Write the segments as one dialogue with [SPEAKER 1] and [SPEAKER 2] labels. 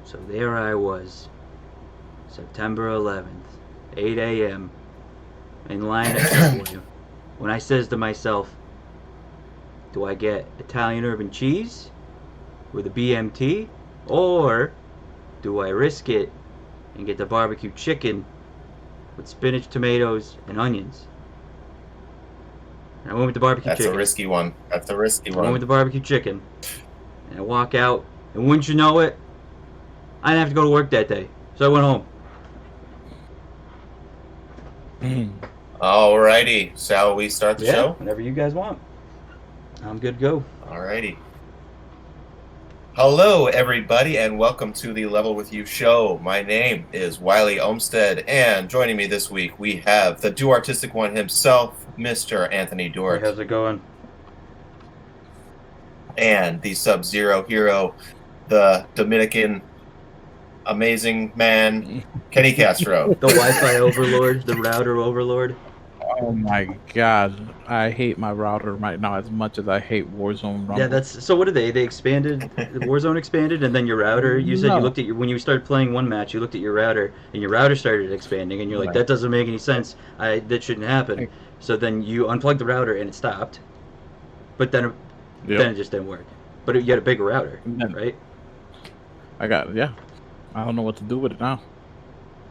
[SPEAKER 1] So there I was, September 11th, 8 a.m., in line at Subway, when I says to myself, do I get Italian urban cheese with a BMT, or do I risk it and get the barbecue chicken with spinach, tomatoes, and onions? And I went with the barbecue
[SPEAKER 2] That's
[SPEAKER 1] chicken.
[SPEAKER 2] a risky one. That's a risky
[SPEAKER 1] I went with
[SPEAKER 2] one.
[SPEAKER 1] the barbecue chicken. And I walk out, and wouldn't you know it, I didn't have to go to work that day. So I went home.
[SPEAKER 2] Alrighty, shall we start the show?
[SPEAKER 1] Whenever you guys want. I'm good to go.
[SPEAKER 2] Alrighty. Hello, everybody, and welcome to the Level With You show. My name is Wiley Olmstead, and joining me this week, we have the Do Artistic One himself, Mr. Anthony Dort.
[SPEAKER 1] Hey, how's it going?
[SPEAKER 2] And the Sub-Zero hero, the Dominican amazing man, Kenny Castro.
[SPEAKER 1] The Wi-Fi overlord, the router overlord.
[SPEAKER 3] Oh my god, I hate my router right now as much as I hate Warzone Rumble.
[SPEAKER 1] Yeah, that's so. What did they expanded? The Warzone expanded, and then your router. You said you looked at your when you started playing one match. You looked at your router, and your router started expanding, and you're like, that doesn't make any sense. That shouldn't happen. So then you unplugged the router, and it stopped. But then it just didn't work. But you had a bigger router, right?
[SPEAKER 3] I don't know what to do with it now.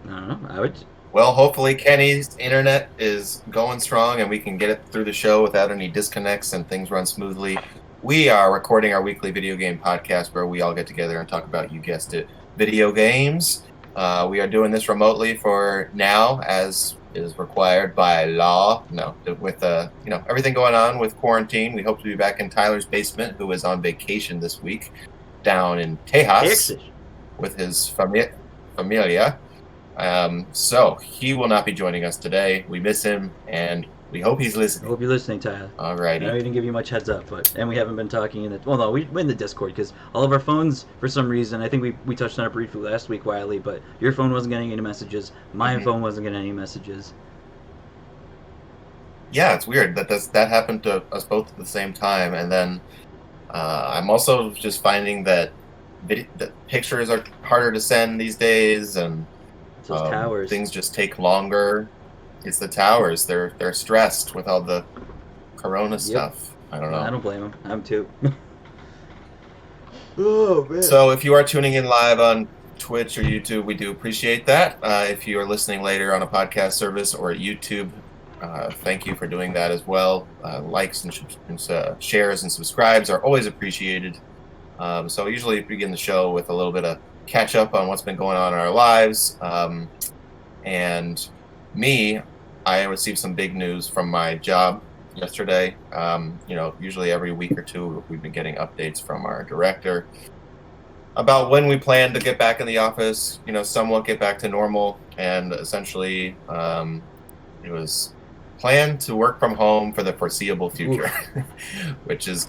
[SPEAKER 1] I don't know. I would.
[SPEAKER 2] Well, hopefully Kenny's internet is going strong and we can get it through the show without any disconnects and things run smoothly. We are recording our weekly video game podcast where we all get together and talk about, you guessed it, video games. We are doing this remotely for now, as is required by law. No, with everything going on with quarantine, we hope to be back in Tyler's basement, who is on vacation this week, down in Tejas with his familia. So he will not be joining us today. We miss him, and we hope he's listening.
[SPEAKER 1] I hope you're listening, Tyler.
[SPEAKER 2] Alrighty.
[SPEAKER 1] I know he didn't give you much heads up, and we haven't been talking in the. Well, no, we're in the Discord because all of our phones, for some reason, I think we touched on it briefly last week, Wiley. But your phone wasn't getting any messages. My phone wasn't getting any messages.
[SPEAKER 2] Yeah, it's weird that happened to us both at the same time, and then I'm also just finding that pictures are harder to send these days, and
[SPEAKER 1] those towers.
[SPEAKER 2] Things just take longer. It's the towers. They're stressed with all the corona stuff. I don't know.
[SPEAKER 1] I don't blame them. I'm too. Oh, man.
[SPEAKER 2] So if you are tuning in live on Twitch or YouTube, we do appreciate that. If you are listening later on a podcast service or at YouTube, thank you for doing that as well. Likes and shares and subscribes are always appreciated. So usually we begin the show with a little bit of catch up on what's been going on in our lives. And I received some big news from my job yesterday. Usually every week or two we've been getting updates from our director about when we plan to get back in the office, somewhat get back to normal. And essentially it was planned to work from home for the foreseeable future, which is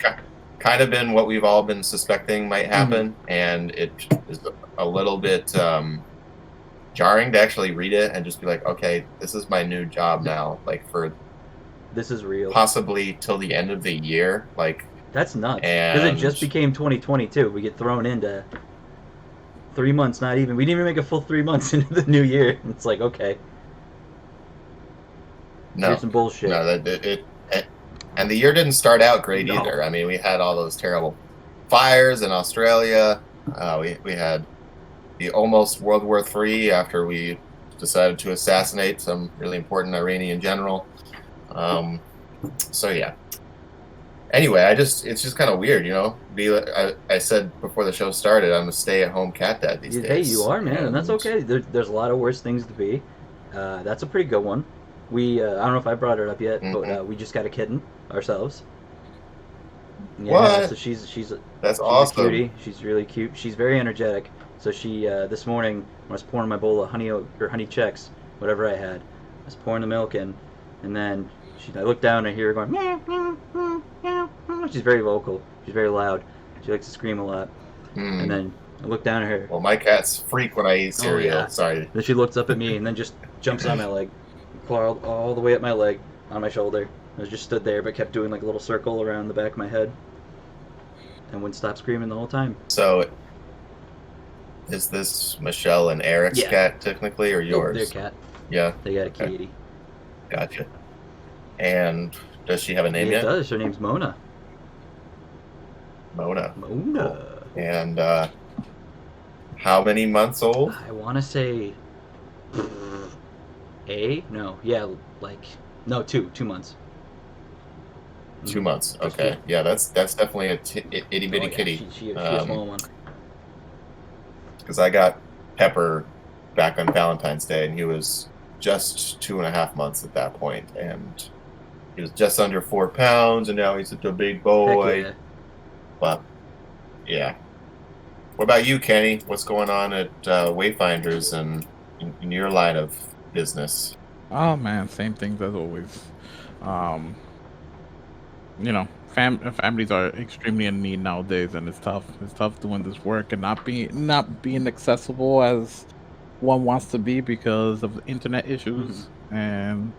[SPEAKER 2] kind of been what we've all been suspecting might happen, and it is a little bit jarring to actually read it and just be like, okay, this is my new job now, like for
[SPEAKER 1] this is real,
[SPEAKER 2] possibly till the end of the year. Like,
[SPEAKER 1] that's nuts, because it just became 2022. We get thrown into 3 months, not even. We didn't even make a full 3 months into the new year. It's like, okay, here's some bullshit.
[SPEAKER 2] No, and the year didn't start out great either. I mean, we had all those terrible fires in Australia. We had the almost World War III after we decided to assassinate some really important Iranian general. So yeah. Anyway, it's just kind of weird, I said before the show started, I'm a stay-at-home cat dad these days.
[SPEAKER 1] Hey, you are, man, and that's okay. There's a lot of worse things to be. That's a pretty good one. I don't know if I brought it up yet, but we just got a kitten ourselves. Yeah,
[SPEAKER 2] what?
[SPEAKER 1] So she's
[SPEAKER 2] awesome.
[SPEAKER 1] A cutie. She's really cute. She's very energetic. So she this morning when I was pouring my bowl of honey Chex, whatever I had, I was pouring the milk in, and then I looked down and I hear her going meow, meow, meow, meow, meow. She's very vocal. She's very loud. She likes to scream a lot. And then I look down at her.
[SPEAKER 2] Well, my cats freak when I eat cereal.
[SPEAKER 1] Yeah.
[SPEAKER 2] Sorry.
[SPEAKER 1] Then she looks up at me and then just jumps on my leg, clawed all the way up my leg, on my shoulder. I was just stood there, but kept doing like a little circle around the back of my head, and wouldn't stop screaming the whole time.
[SPEAKER 2] So Is this Michelle and Eric's
[SPEAKER 1] Yeah.
[SPEAKER 2] cat technically, or
[SPEAKER 1] Nope,
[SPEAKER 2] yours?
[SPEAKER 1] their cat.
[SPEAKER 2] Yeah,
[SPEAKER 1] They got a
[SPEAKER 2] Okay.
[SPEAKER 1] kitty.
[SPEAKER 2] gotcha. And does she have a name
[SPEAKER 1] It
[SPEAKER 2] yet?
[SPEAKER 1] does. Her name's Mona.
[SPEAKER 2] Mona.
[SPEAKER 1] Mona.
[SPEAKER 2] And how many months old?
[SPEAKER 1] I want to say no, yeah, like no, 2 months.
[SPEAKER 2] 2 months.
[SPEAKER 1] Just
[SPEAKER 2] Okay.
[SPEAKER 1] two.
[SPEAKER 2] Yeah, that's definitely a itty bitty
[SPEAKER 1] Oh, yeah,
[SPEAKER 2] kitty.
[SPEAKER 1] She a small one.
[SPEAKER 2] Because I got Pepper back on Valentine's Day, and he was just 2.5 months at that point, and he was just under 4 pounds, and now he's such a big boy.
[SPEAKER 1] Heck yeah.
[SPEAKER 2] But yeah. What about you, Kenny? What's going on at Wayfinders and in your line of business?
[SPEAKER 3] Oh man, same things as always. Um, you know, families are extremely in need nowadays, and it's tough. It's tough doing this work and not being accessible as one wants to be because of internet issues. And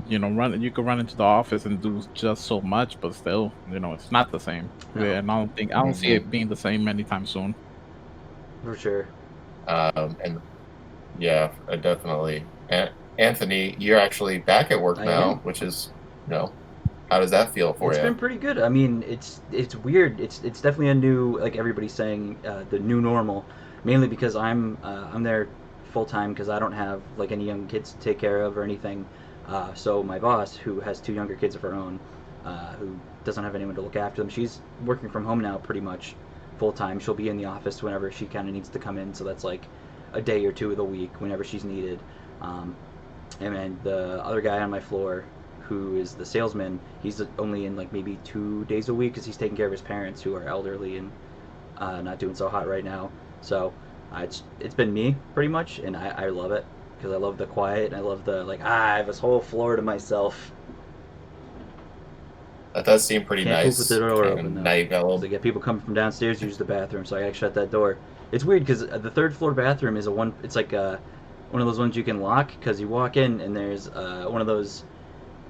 [SPEAKER 3] you can run into the office and do just so much, but still, it's not the same.
[SPEAKER 1] No.
[SPEAKER 3] Yeah, and I don't see it being the same anytime soon.
[SPEAKER 1] For sure.
[SPEAKER 2] And yeah, definitely. Anthony, you're actually back at work
[SPEAKER 1] I
[SPEAKER 2] now,
[SPEAKER 1] am.
[SPEAKER 2] which is, how does that feel for
[SPEAKER 1] It's
[SPEAKER 2] you?
[SPEAKER 1] been pretty good. I mean, it's weird. It's definitely a new, like everybody's saying, the new normal. Mainly because I'm there full time because I don't have like any young kids to take care of or anything. So my boss, who has 2 younger kids of her own, who doesn't have anyone to look after them, she's working from home now pretty much full time. She'll be in the office whenever she kind of needs to come in. So that's like a day or two of the week whenever she's needed. And then the other guy on my floor, who is the salesman, he's only in like maybe 2 days a week because he's taking care of his parents who are elderly and not doing so hot right now. So it's been me pretty much, and I love it because I love the quiet and I love the I have this whole floor to myself.
[SPEAKER 2] That does seem pretty
[SPEAKER 1] Can't
[SPEAKER 2] nice.
[SPEAKER 1] poop with the door open though.
[SPEAKER 2] Now you got a little.
[SPEAKER 1] So they get people coming from downstairs to use the bathroom, so I gotta shut that door. It's weird because the third floor bathroom is it's like one of those ones you can lock because you walk in and there's one of those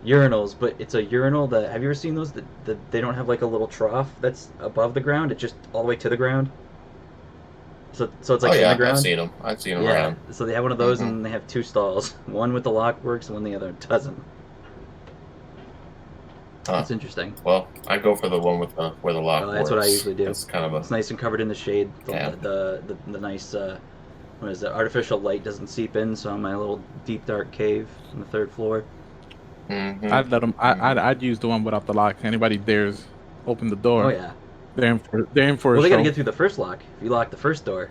[SPEAKER 1] urinals, but it's a urinal that, have you ever seen those that they don't have like a little trough that's above the ground, it's just all the way to the ground, so it's like
[SPEAKER 2] Oh
[SPEAKER 1] in
[SPEAKER 2] yeah,
[SPEAKER 1] the ground.
[SPEAKER 2] I've seen them
[SPEAKER 1] Yeah,
[SPEAKER 2] around.
[SPEAKER 1] so they have one of those
[SPEAKER 2] Mhm.
[SPEAKER 1] and they have 2 stalls, one with the lock works and one the other doesn't.
[SPEAKER 2] Huh.
[SPEAKER 1] It's interesting.
[SPEAKER 2] Well, I go for the one with where the lock
[SPEAKER 1] Oh, that's
[SPEAKER 2] works.
[SPEAKER 1] what I usually do.
[SPEAKER 2] It's kind of
[SPEAKER 1] It's nice and covered in the shade.
[SPEAKER 2] Yeah.
[SPEAKER 1] The nice what is it? Artificial light doesn't seep in, so I'm in my little deep dark cave on the 3rd floor.
[SPEAKER 2] Mhm.
[SPEAKER 3] I'd let them. I'd use the one without the lock. Anybody dares open the door,
[SPEAKER 1] Oh yeah.
[SPEAKER 3] they're in for
[SPEAKER 1] Well,
[SPEAKER 3] a
[SPEAKER 1] they gotta
[SPEAKER 3] show.
[SPEAKER 1] get through the first lock. If you lock the first door.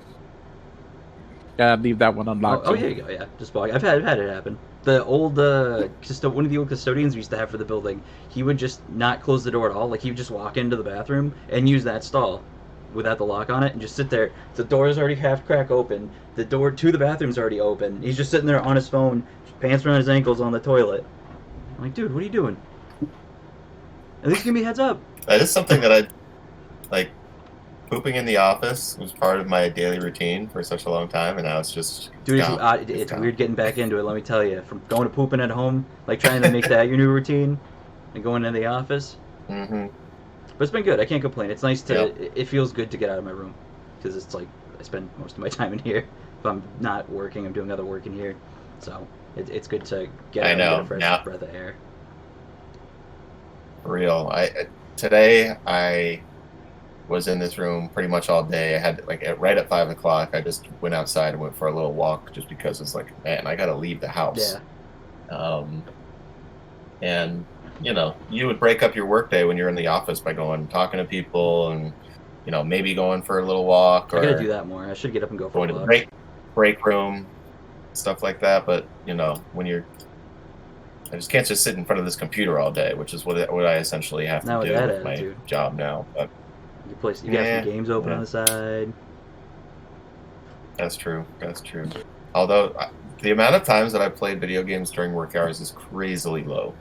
[SPEAKER 3] Gotta leave that one unlocked.
[SPEAKER 1] Oh,
[SPEAKER 3] too.
[SPEAKER 1] here you go. Yeah, just walk. I've had it happen. The old one of the old custodians we used to have for the building, he would just not close the door at all. Like he would just walk into the bathroom and use that stall without the lock on it and just sit there. The door's already half crack open. The door to the bathroom's already open. He's just sitting there on his phone, pants around his ankles on the toilet. I'm like, dude, what are you doing? At least give me a heads up.
[SPEAKER 2] That is something that I like. Pooping in the office was part of my daily routine for such a long time, and now it's just
[SPEAKER 1] Dude,
[SPEAKER 2] gone.
[SPEAKER 1] it's
[SPEAKER 2] gone.
[SPEAKER 1] weird getting back into it, let me tell you. From going to pooping at home, like trying to make that your new routine, and going into the office.
[SPEAKER 2] Mm-hmm.
[SPEAKER 1] But it's been good. I can't complain. It's nice to.
[SPEAKER 2] Yep.
[SPEAKER 1] It feels good to get out of my room, because it's like I spend most of my time in here. If I'm not working, I'm doing other work in here. So it's good to get out and get a fresh breath of air.
[SPEAKER 2] For real. Today I was in this room pretty much all day. I had right at 5 o'clock. I just went outside and went for a little walk, just because it's like, man, I gotta leave the house.
[SPEAKER 1] Yeah.
[SPEAKER 2] And you would break up your workday when you're in the office by going talking to people and maybe going for a little walk, or
[SPEAKER 1] I gotta do that more. I should get up and go for
[SPEAKER 2] going
[SPEAKER 1] a
[SPEAKER 2] to
[SPEAKER 1] walk.
[SPEAKER 2] the break room, stuff like that. But when I just can't just sit in front of this computer all day, which is what I essentially have
[SPEAKER 1] Not
[SPEAKER 2] to
[SPEAKER 1] with
[SPEAKER 2] do
[SPEAKER 1] that
[SPEAKER 2] with my
[SPEAKER 1] attitude.
[SPEAKER 2] job now. But
[SPEAKER 1] You got some games open on the side.
[SPEAKER 2] that's true. Although the amount of times that I played video games during work hours is crazily low.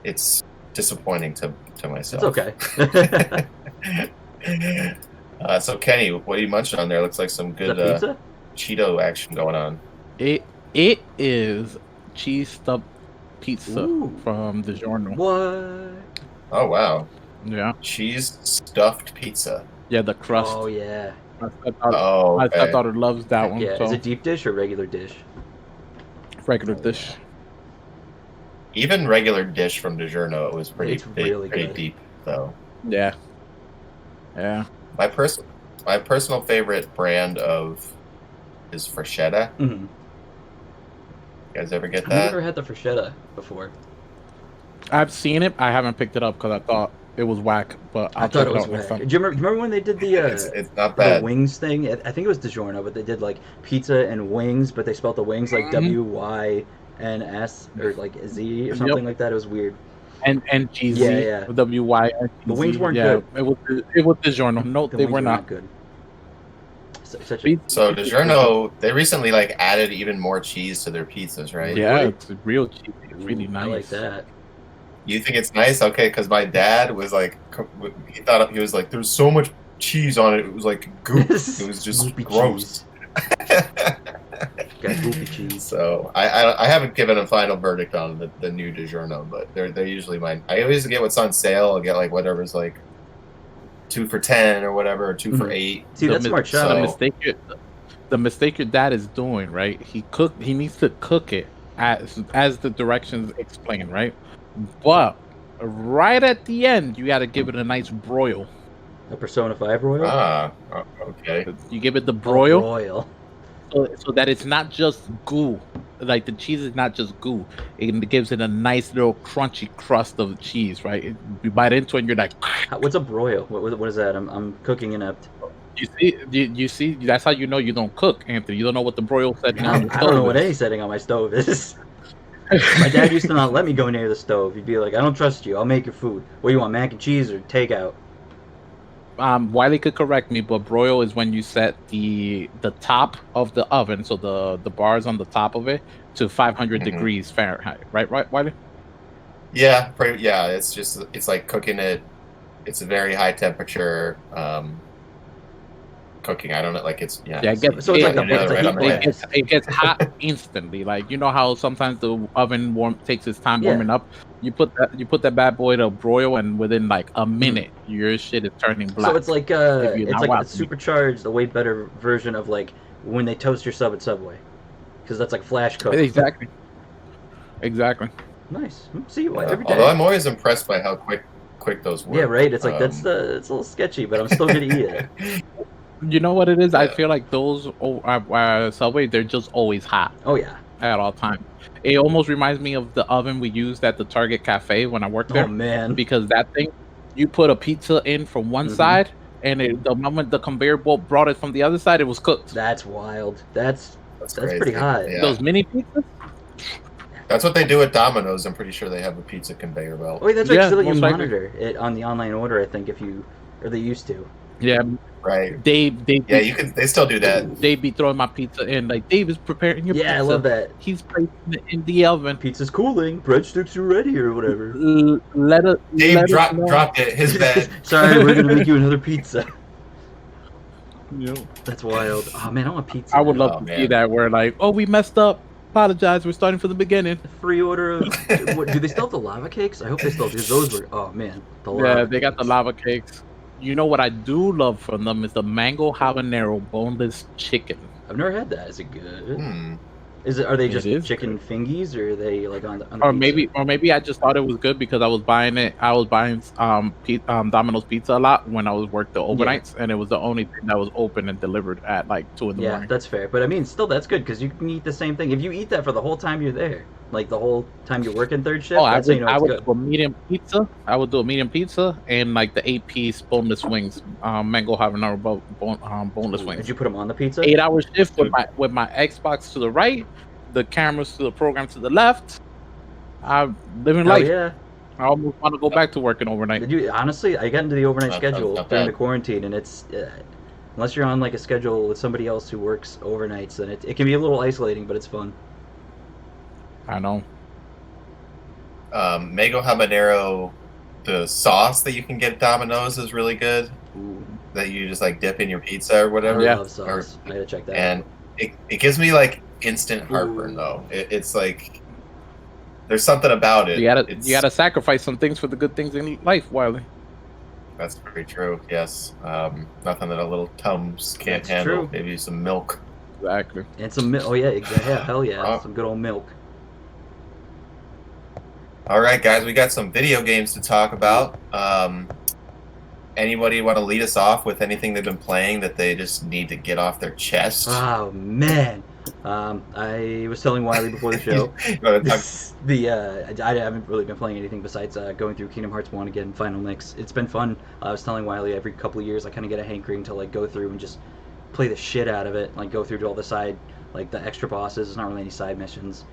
[SPEAKER 2] It's disappointing to myself.
[SPEAKER 1] It's okay.
[SPEAKER 2] So Kenny, what are you munching on there? Looks like some
[SPEAKER 1] Is
[SPEAKER 2] good
[SPEAKER 1] that pizza?
[SPEAKER 2] Cheeto action going on.
[SPEAKER 3] It is cheese stuffed pizza
[SPEAKER 1] Ooh.
[SPEAKER 3] from DiGiorno.
[SPEAKER 1] What?
[SPEAKER 2] Oh wow,
[SPEAKER 3] Yeah,
[SPEAKER 2] cheese stuffed pizza.
[SPEAKER 3] yeah, the crust.
[SPEAKER 1] Oh yeah.
[SPEAKER 2] Oh,
[SPEAKER 3] My
[SPEAKER 2] okay.
[SPEAKER 3] stepdaughter loves that
[SPEAKER 1] Heck
[SPEAKER 3] one.
[SPEAKER 1] yeah.
[SPEAKER 3] So
[SPEAKER 1] Is it deep dish or regular dish?
[SPEAKER 3] regular dish.
[SPEAKER 2] Even regular dish from DiGiorno, it was pretty
[SPEAKER 1] It's
[SPEAKER 2] big,
[SPEAKER 1] really
[SPEAKER 2] pretty
[SPEAKER 1] good.
[SPEAKER 2] deep though.
[SPEAKER 3] Yeah. Yeah.
[SPEAKER 2] My personal favorite brand is Freshetta.
[SPEAKER 1] Mm-hmm.
[SPEAKER 2] You guys ever get
[SPEAKER 1] I've
[SPEAKER 2] that?
[SPEAKER 1] never had the freshetta before.
[SPEAKER 3] I've seen it. I haven't picked it up because I thought it was whack. But
[SPEAKER 1] I
[SPEAKER 3] I'll
[SPEAKER 1] thought
[SPEAKER 3] check
[SPEAKER 1] it
[SPEAKER 3] it
[SPEAKER 1] was
[SPEAKER 3] out next
[SPEAKER 1] whack.
[SPEAKER 3] time.
[SPEAKER 1] Do you remember when they did the
[SPEAKER 2] It's not
[SPEAKER 1] the
[SPEAKER 2] bad.
[SPEAKER 1] wings thing? I think it was DiGiorno, but they did like pizza and wings, but they spelled the wings like WYNS or like Z or something like that. It was weird.
[SPEAKER 3] And GZ,
[SPEAKER 1] Yeah, yeah.
[SPEAKER 3] WYNGZ.
[SPEAKER 1] The wings weren't
[SPEAKER 3] yeah,
[SPEAKER 1] good.
[SPEAKER 3] It was DiGiorno. No,
[SPEAKER 1] The
[SPEAKER 3] they
[SPEAKER 1] wings
[SPEAKER 3] were not.
[SPEAKER 1] good. Such a
[SPEAKER 3] Pizza-
[SPEAKER 2] So DiGiorno, they recently like added even more cheese to their pizzas, right?
[SPEAKER 3] Yeah,
[SPEAKER 1] Really?
[SPEAKER 3] it's real cheap. Really
[SPEAKER 1] Ooh,
[SPEAKER 3] nice.
[SPEAKER 1] I like that.
[SPEAKER 2] You think it's nice? Okay, because my dad was like, he was like, there's so much cheese on it. It was like goop. It was just
[SPEAKER 1] Goopy
[SPEAKER 2] gross.
[SPEAKER 1] Got goopy cheese.
[SPEAKER 2] So I haven't given a final verdict on the new DiGiorno, but they're usually mine. I always get what's on sale. I'll get like whatever's like 2 for $10 or whatever, or 2 for $8.
[SPEAKER 1] See, that's smart shot.
[SPEAKER 3] The mistake your dad is doing, right? He needs to cook it as the directions explain, right? But right at the end, you got to give it a nice broil.
[SPEAKER 1] A Persona 5 Royal?
[SPEAKER 2] Okay.
[SPEAKER 3] You give it the broil,
[SPEAKER 1] Royal.
[SPEAKER 3] so that it's not just goo. Like the cheese is not just goo. It gives it a nice little crunchy crust of cheese, right? You bite into it, and you're like,
[SPEAKER 1] What's a broil? What is that? I'm cooking inept.
[SPEAKER 3] you see. That's how you know you don't cook, Anthony. You don't know what the broil setting on your
[SPEAKER 1] I don't know
[SPEAKER 3] stove
[SPEAKER 1] what
[SPEAKER 3] is.
[SPEAKER 1] any setting on my stove is. My dad used to not let me go near the stove. He'd be like, I don't trust you. I'll make your food. What do you want, mac and cheese or takeout?
[SPEAKER 3] Wiley could correct me, but broil is when you set the top of the oven, so the bars on the top of it, to 500 degrees Fahrenheit. Right, Wiley?
[SPEAKER 2] Yeah, yeah. It's like cooking it. It's a very high temperature cooking. I don't know, like it's
[SPEAKER 3] it gets hot instantly. Like you know how sometimes the oven takes its time warming up. You put that bad boy to broil, and within like a minute, your shit is turning black.
[SPEAKER 1] So it's like a supercharged, a way better version of like when they toast your sub at Subway, because that's like flash cooked.
[SPEAKER 3] Exactly.
[SPEAKER 1] Nice. See you every day.
[SPEAKER 2] Although I'm always impressed by how quick those work.
[SPEAKER 1] Yeah, right. It's like it's a little sketchy, but I'm still gonna eat it.
[SPEAKER 3] You know what it is? I feel like those Subway, they're just always hot.
[SPEAKER 1] Oh yeah.
[SPEAKER 3] At all times. It almost reminds me of the oven we used at the Target Cafe when I worked there.
[SPEAKER 1] Oh man.
[SPEAKER 3] Because that thing, you put a pizza in from one side, and the moment the conveyor belt brought it from the other side, it was cooked.
[SPEAKER 1] That's wild. That's
[SPEAKER 2] crazy.
[SPEAKER 1] pretty hot.
[SPEAKER 2] Yeah.
[SPEAKER 3] Those mini pizzas?
[SPEAKER 2] That's what they do at Domino's. I'm pretty sure they have a pizza conveyor belt.
[SPEAKER 1] Oh, wait, that's right.
[SPEAKER 3] Yeah,
[SPEAKER 1] So that you
[SPEAKER 3] most likely.
[SPEAKER 1] monitor it on the online order, I think, they used to.
[SPEAKER 3] Yeah.
[SPEAKER 2] Right.
[SPEAKER 3] They
[SPEAKER 2] still do that.
[SPEAKER 3] They be throwing my pizza in, like, Dave is preparing your pizza.
[SPEAKER 1] Yeah, I love that.
[SPEAKER 3] He's placing it in the oven.
[SPEAKER 1] Pizza's cooling. Breadsticks are ready or whatever.
[SPEAKER 2] Dave dropped it. His bad.
[SPEAKER 1] Sorry, we're going to make you another pizza.
[SPEAKER 3] Yep.
[SPEAKER 1] That's wild. Oh, man, I want pizza.
[SPEAKER 3] I would love to see that where, like, oh, we messed up. Apologize. We're starting from the beginning.
[SPEAKER 1] Free order of... do they still have the lava cakes? I hope they still do. Those were... Oh, man.
[SPEAKER 3] Yeah, they got the lava cakes. You know what I do love from them is the mango habanero boneless chicken.
[SPEAKER 1] I've never had that. Is it good?
[SPEAKER 2] Hmm.
[SPEAKER 1] Are they just chicken fingies, or are they like on the
[SPEAKER 3] or
[SPEAKER 1] pizza?
[SPEAKER 3] maybe I just thought it was good because I was buying Domino's pizza a lot when I was working the overnights, and it was the only thing that was open and delivered at like 2 in the morning.
[SPEAKER 1] Yeah, that's fair. But I mean, still, that's good because you can eat the same thing if you eat that for the whole time you're there, like the whole time you're working third shift.
[SPEAKER 3] I would
[SPEAKER 1] good.
[SPEAKER 3] do a medium pizza. I would do a medium pizza and like the 8-piece boneless wings, mango habanero boneless wings.
[SPEAKER 1] Did you put them on the pizza?
[SPEAKER 3] 8-hour shift with my Xbox to the right, the cameras to the program to the left. I'm living life.
[SPEAKER 1] Yeah.
[SPEAKER 3] I almost want to go back to working overnight.
[SPEAKER 1] Honestly, I got into the overnight schedule
[SPEAKER 2] not
[SPEAKER 1] during
[SPEAKER 2] bad.
[SPEAKER 1] the quarantine, and it's unless you're on like a schedule with somebody else who works overnights, then it can be a little isolating, but it's fun.
[SPEAKER 3] I know.
[SPEAKER 2] Mango habanero, the sauce that you can get at Domino's is really good.
[SPEAKER 1] Ooh.
[SPEAKER 2] That you just like dip in your pizza or whatever.
[SPEAKER 1] I love sauce. I gotta check that
[SPEAKER 2] And
[SPEAKER 1] out.
[SPEAKER 2] it gives me like instant heartburn though. It's like there's something about it.
[SPEAKER 3] You gotta sacrifice some things for the good things in life, Wiley.
[SPEAKER 2] That's very true. Yes. Nothing that a little Tums can't
[SPEAKER 1] That's
[SPEAKER 2] handle.
[SPEAKER 1] true.
[SPEAKER 2] Maybe some milk.
[SPEAKER 3] Exactly.
[SPEAKER 1] And some milk. Oh yeah, exactly. Yeah, hell yeah,
[SPEAKER 2] Oh.
[SPEAKER 1] some good old milk.
[SPEAKER 2] All right, guys, we got some video games to talk about. Anybody want to lead us off with anything they've been playing that they just need to get off their chest?
[SPEAKER 1] Oh man, I was telling Wiley before the show.
[SPEAKER 2] You wanna talk-
[SPEAKER 1] I haven't really been playing anything besides going through Kingdom Hearts 1 again, Final Mix. It's been fun. I was telling Wiley every couple of years I kind of get a hankering to like go through and just play the shit out of it, like go through to all the side, like the extra bosses. There's not really any side missions,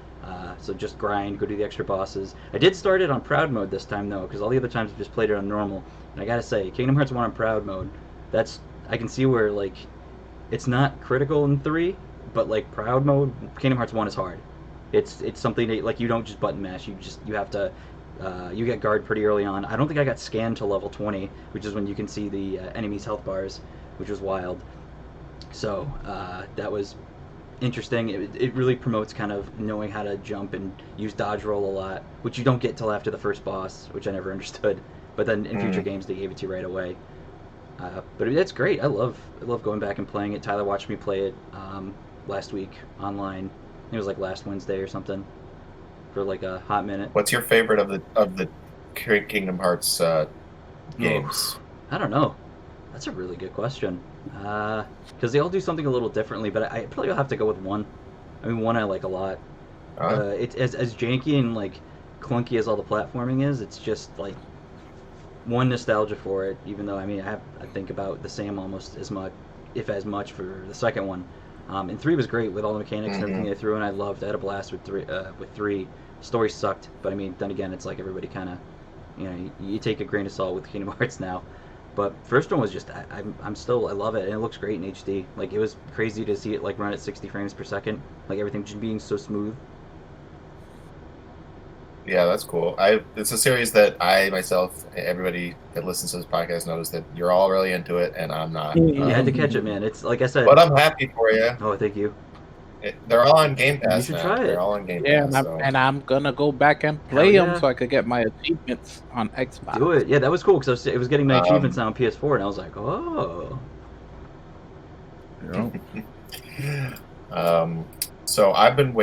[SPEAKER 1] so just grind, go do the extra bosses. I did start it on proud mode this time though, because all the other times I've just played it on normal. And I gotta say, Kingdom Hearts 1 on proud mode, that's I can see where like it's not critical in 3, but like proud mode, Kingdom Hearts 1 is hard. It's something that like you don't just button mash. You have to you get guard pretty early on. I don't think I got scanned to level 20, which is when you can see the enemy's health bars, which was wild. So that was interesting. It really promotes kind of knowing how to jump and use dodge roll a lot, which you don't get till after the first boss, which I never understood. But then in future games they gave it to you right away. But it's great. I love going back and playing it. Tyler watched me play it last week online. I think it was like last Wednesday or something for like a hot minute.
[SPEAKER 2] What's your favorite of the Kingdom Hearts games?
[SPEAKER 1] I don't know. That's a really good question. Because they all do something a little differently, but I probably will have to go with 1. I mean, 1 I like a lot. It's as janky and like clunky as all the platforming is. It's just like 1 nostalgia for it. Even though I mean I think about the same almost as much, if as much, for the second one. And 3 was great with all the mechanics and everything they threw in. I loved. I had a blast with 3. With 3, story sucked, but I mean then again it's like everybody kind of, you take a grain of salt with Kingdom Hearts now. But first one was just I love it, and it looks great in HD. Like it was crazy to see it like run at 60 frames per second, like everything just being so smooth.
[SPEAKER 2] Yeah, that's cool. It's a series that I myself, everybody that listens to this podcast knows that you're all really into it, and I'm not.
[SPEAKER 1] You had to catch it, man. It's like I said.
[SPEAKER 2] But I'm happy for you.
[SPEAKER 1] Oh, thank you.
[SPEAKER 2] They're all on Game Pass.
[SPEAKER 1] You should
[SPEAKER 2] now.
[SPEAKER 1] try it.
[SPEAKER 2] They're all on Game
[SPEAKER 3] Yeah,
[SPEAKER 2] Pass.
[SPEAKER 3] and I'm gonna go back and play
[SPEAKER 1] Hell
[SPEAKER 3] them
[SPEAKER 1] yeah.
[SPEAKER 3] so I could get my achievements on Xbox.
[SPEAKER 1] Do it. Yeah, that was cool because it was getting my achievements now on PS4, and I was like, oh.
[SPEAKER 3] You know?
[SPEAKER 2] So I've been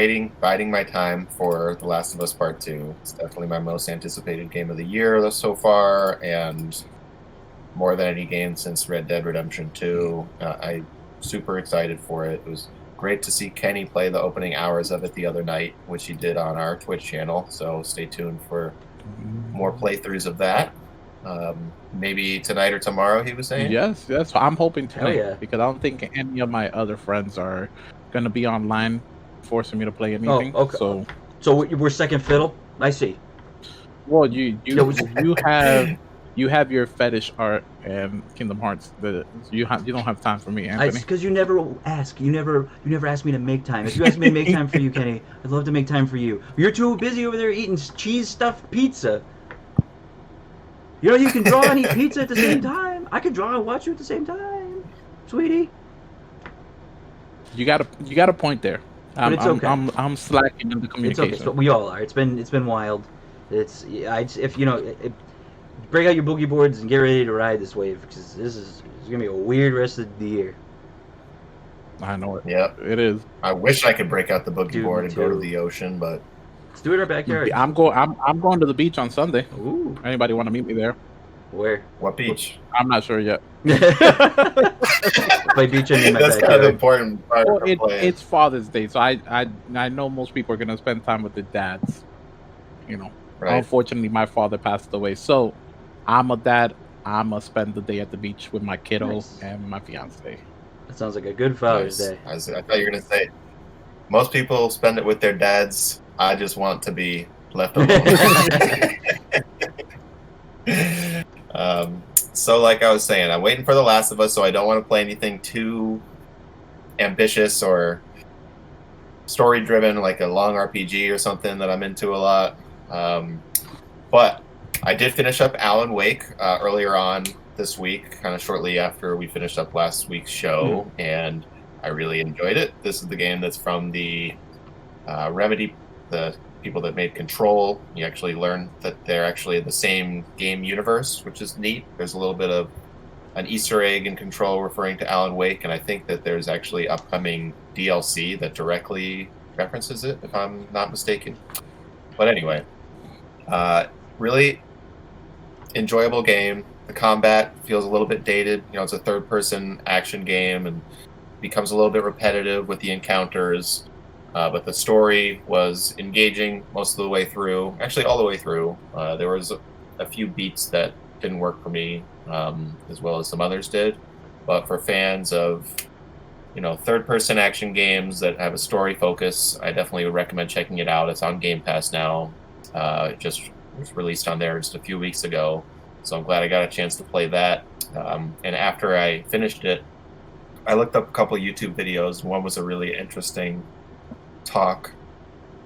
[SPEAKER 2] biding my time for The Last of Us Part 2. It's definitely my most anticipated game of the year so far, and more than any game since Red Dead Redemption 2. I'm super excited for it. It was great to see Kenny play the opening hours of it the other night, which he did on our Twitch channel, so stay tuned for more playthroughs of that. Maybe tonight or tomorrow, he was saying?
[SPEAKER 3] Yes. I'm hoping tonight,
[SPEAKER 1] yeah.
[SPEAKER 3] because I don't think any of my other friends are gonna be online forcing me to play anything.
[SPEAKER 1] Oh, okay. So we're second fiddle? I see.
[SPEAKER 3] Well, you have your fetish art and Kingdom Hearts. You don't have time for me, Anthony.
[SPEAKER 1] Because you never ask. You never ask me to make time. If you ask me to make time for you, Kenny, I'd love to make time for you. You're too busy over there eating cheese stuffed pizza. You can draw and eat pizza at the same time. I can draw and watch you at the same time, sweetie.
[SPEAKER 3] You got a point there.
[SPEAKER 1] But it's okay.
[SPEAKER 3] I'm slacking in the
[SPEAKER 1] It's
[SPEAKER 3] communication.
[SPEAKER 1] okay. We all are. It's been wild. Break out your boogie boards and get ready to ride this wave, because this is gonna be a weird rest of the year.
[SPEAKER 3] I know it.
[SPEAKER 2] Yep.
[SPEAKER 3] It is.
[SPEAKER 2] I wish I could break out the boogie
[SPEAKER 1] Dude,
[SPEAKER 2] board
[SPEAKER 1] me
[SPEAKER 2] and go to
[SPEAKER 1] too.
[SPEAKER 2] the ocean, but
[SPEAKER 1] Let's do it in our backyard.
[SPEAKER 3] I'm going to the beach on Sunday.
[SPEAKER 1] Ooh,
[SPEAKER 3] Anybody want to meet me there?
[SPEAKER 1] where?
[SPEAKER 2] what beach?
[SPEAKER 3] I'm not sure yet.
[SPEAKER 1] Play beach in my
[SPEAKER 2] That's kind of the
[SPEAKER 1] backyard.
[SPEAKER 2] important part
[SPEAKER 3] Well,
[SPEAKER 2] of playing.
[SPEAKER 3] it's Father's Day, so I know most people are gonna spend time with their dads.
[SPEAKER 2] Right.
[SPEAKER 3] Unfortunately, my father passed away, so I'm a dad. I'm gonna spend the day at the beach with my kiddo
[SPEAKER 1] Nice.
[SPEAKER 3] and my fiance.
[SPEAKER 1] That sounds like a good Father's Day.
[SPEAKER 2] I thought you were going to say, most people spend it with their dads. I just want to be left alone. So like I was saying, I'm waiting for The Last of Us, so I don't want to play anything too ambitious or story-driven, like a long RPG or something that I'm into a lot. But I did finish up Alan Wake earlier on this week, kind of shortly after we finished up last week's show, and I really enjoyed it. This is the game that's from the Remedy, the people that made Control. You actually learn that they're actually in the same game universe, which is neat. There's a little bit of an Easter egg in Control referring to Alan Wake, and I think that there's actually upcoming DLC that directly references it, if I'm not mistaken. But anyway, really enjoyable game. The combat feels a little bit dated. It's a third-person action game and becomes a little bit repetitive with the encounters. But the story was engaging most of the way through. Actually, all the way through. There was a few beats that didn't work for me, as well as some others did. But for fans of third-person action games that have a story focus, I definitely would recommend checking it out. It's on Game Pass now. It just was released on there just a few weeks ago, so I'm glad I got a chance to play that. And after I finished it, I looked up a couple of YouTube videos. One was a really interesting talk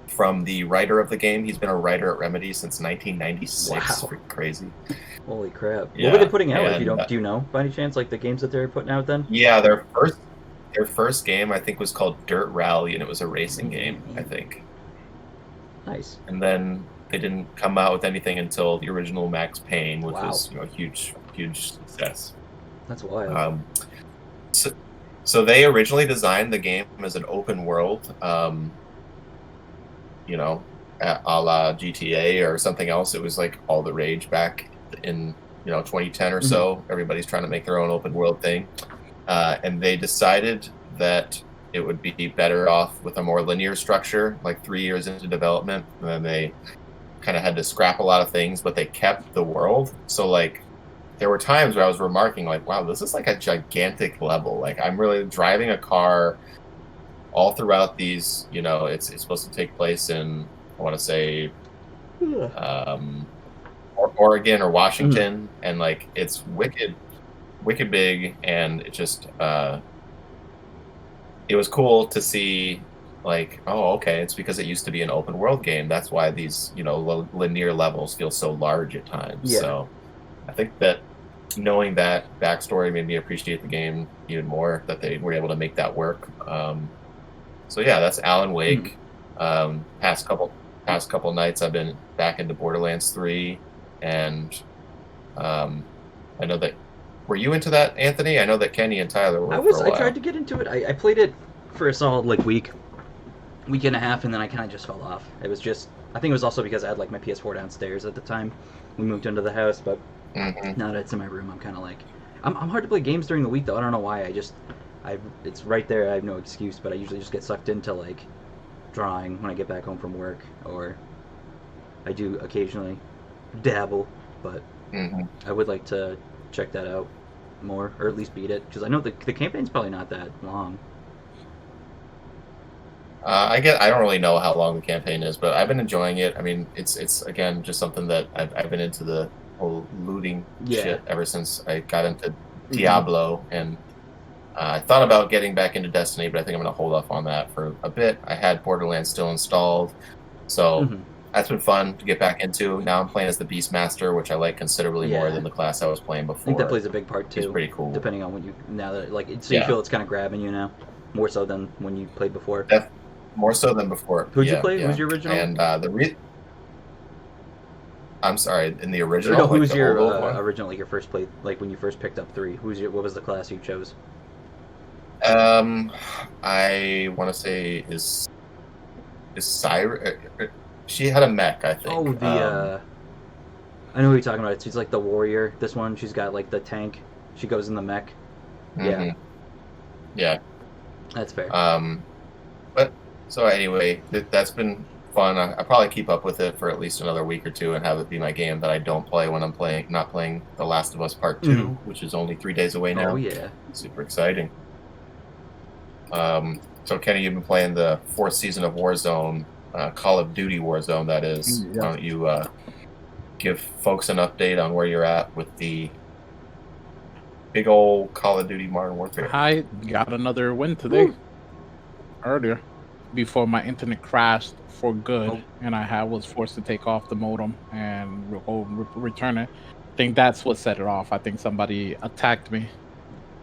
[SPEAKER 2] from the writer of the game. He's been a writer at Remedy since 1996.
[SPEAKER 1] Wow.
[SPEAKER 2] Freaking crazy.
[SPEAKER 1] Holy crap!
[SPEAKER 2] Yeah,
[SPEAKER 1] what were they putting out?
[SPEAKER 2] and,
[SPEAKER 1] Do you know by any chance, like the games that they're putting out then?
[SPEAKER 2] Yeah, their first game I think was called Dirt Rally, and it was a racing game, I think.
[SPEAKER 1] Nice.
[SPEAKER 2] And then they didn't come out with anything until the original Max Payne, which
[SPEAKER 1] Wow.
[SPEAKER 2] was a huge success.
[SPEAKER 1] That's wild.
[SPEAKER 2] So they originally designed the game as an open world, a la GTA or something else. It was like all the rage back in 2010 or so. Everybody's trying to make their own open world thing, and they decided that it would be better off with a more linear structure. Like 3 years into development, and then they kind of had to scrap a lot of things, but they kept the world. So like, there were times where I was remarking, like, wow, this is like a gigantic level. Like, I'm really driving a car all throughout these, it's supposed to take place in, I want to say, Oregon or Washington. And, like, it's wicked big. And it just, it was cool to see, like, oh, okay, it's because it used to be an open world game. That's why these, linear levels feel so large at times.
[SPEAKER 1] Yeah.
[SPEAKER 2] So I think that knowing that backstory made me appreciate the game even more, that they were able to make that work. So yeah, that's Alan Wake. Past couple nights I've been back into Borderlands 3, and I know that, were you into that, Anthony? I know that Kenny and Tyler were.
[SPEAKER 1] I tried to get into it. I played it for a solid week and a half, and then I kind of just fell off. It was just, I think it was also because I had like my PS4 downstairs at the time we moved into the house, but now that it's in my room, I'm kind of like, I'm hard to play games during the week though. I don't know why. It's right there. I have no excuse, but I usually just get sucked into like drawing when I get back home from work, or I do occasionally dabble, but I would like to check that out more, or at least beat it, because I know the campaign's probably not that long.
[SPEAKER 2] I don't really know how long the campaign is, but I've been enjoying it. I mean, it's again just something that I've been into the whole looting shit ever since I got into Diablo, and I thought about getting back into Destiny, but I think I'm going to hold off on that for a bit. I had Borderlands still installed, so that's been fun to get back into. Now I'm playing as the Beastmaster, which I like considerably more than the class I was playing before.
[SPEAKER 1] I think that plays a big part too.
[SPEAKER 2] It's pretty cool,
[SPEAKER 1] depending on what you you feel it's kind of grabbing you now, more so than when you played before.
[SPEAKER 2] More so than before.
[SPEAKER 1] Who'd you play? Who's your original?
[SPEAKER 2] And I'm sorry, in the original.
[SPEAKER 1] No, who was your original? Like your first play, like when you first picked up 3. What was the class you chose?
[SPEAKER 2] I want to say is Cyrus. She had a mech, I think.
[SPEAKER 1] Oh, I know who you're talking about. She's like the warrior. This one, she's got like the tank. She goes in the mech. Yeah, that's fair.
[SPEAKER 2] But so anyway, that's been fun. I probably keep up with it for at least another week or two and have it be my game that I don't play when I'm not playing The Last of Us Part 2, which is only 3 days away now.
[SPEAKER 1] Oh yeah,
[SPEAKER 2] super exciting. So Kenny, you've been playing the 4th season of Warzone, Call of Duty Warzone, that is. Why don't you give folks an update on where you're at with the big old Call of Duty Modern Warfare?
[SPEAKER 3] I got another win today. Earlier, before my internet crashed for good, and I was forced to take off the modem and return it. I think that's what set it off. I think somebody attacked me.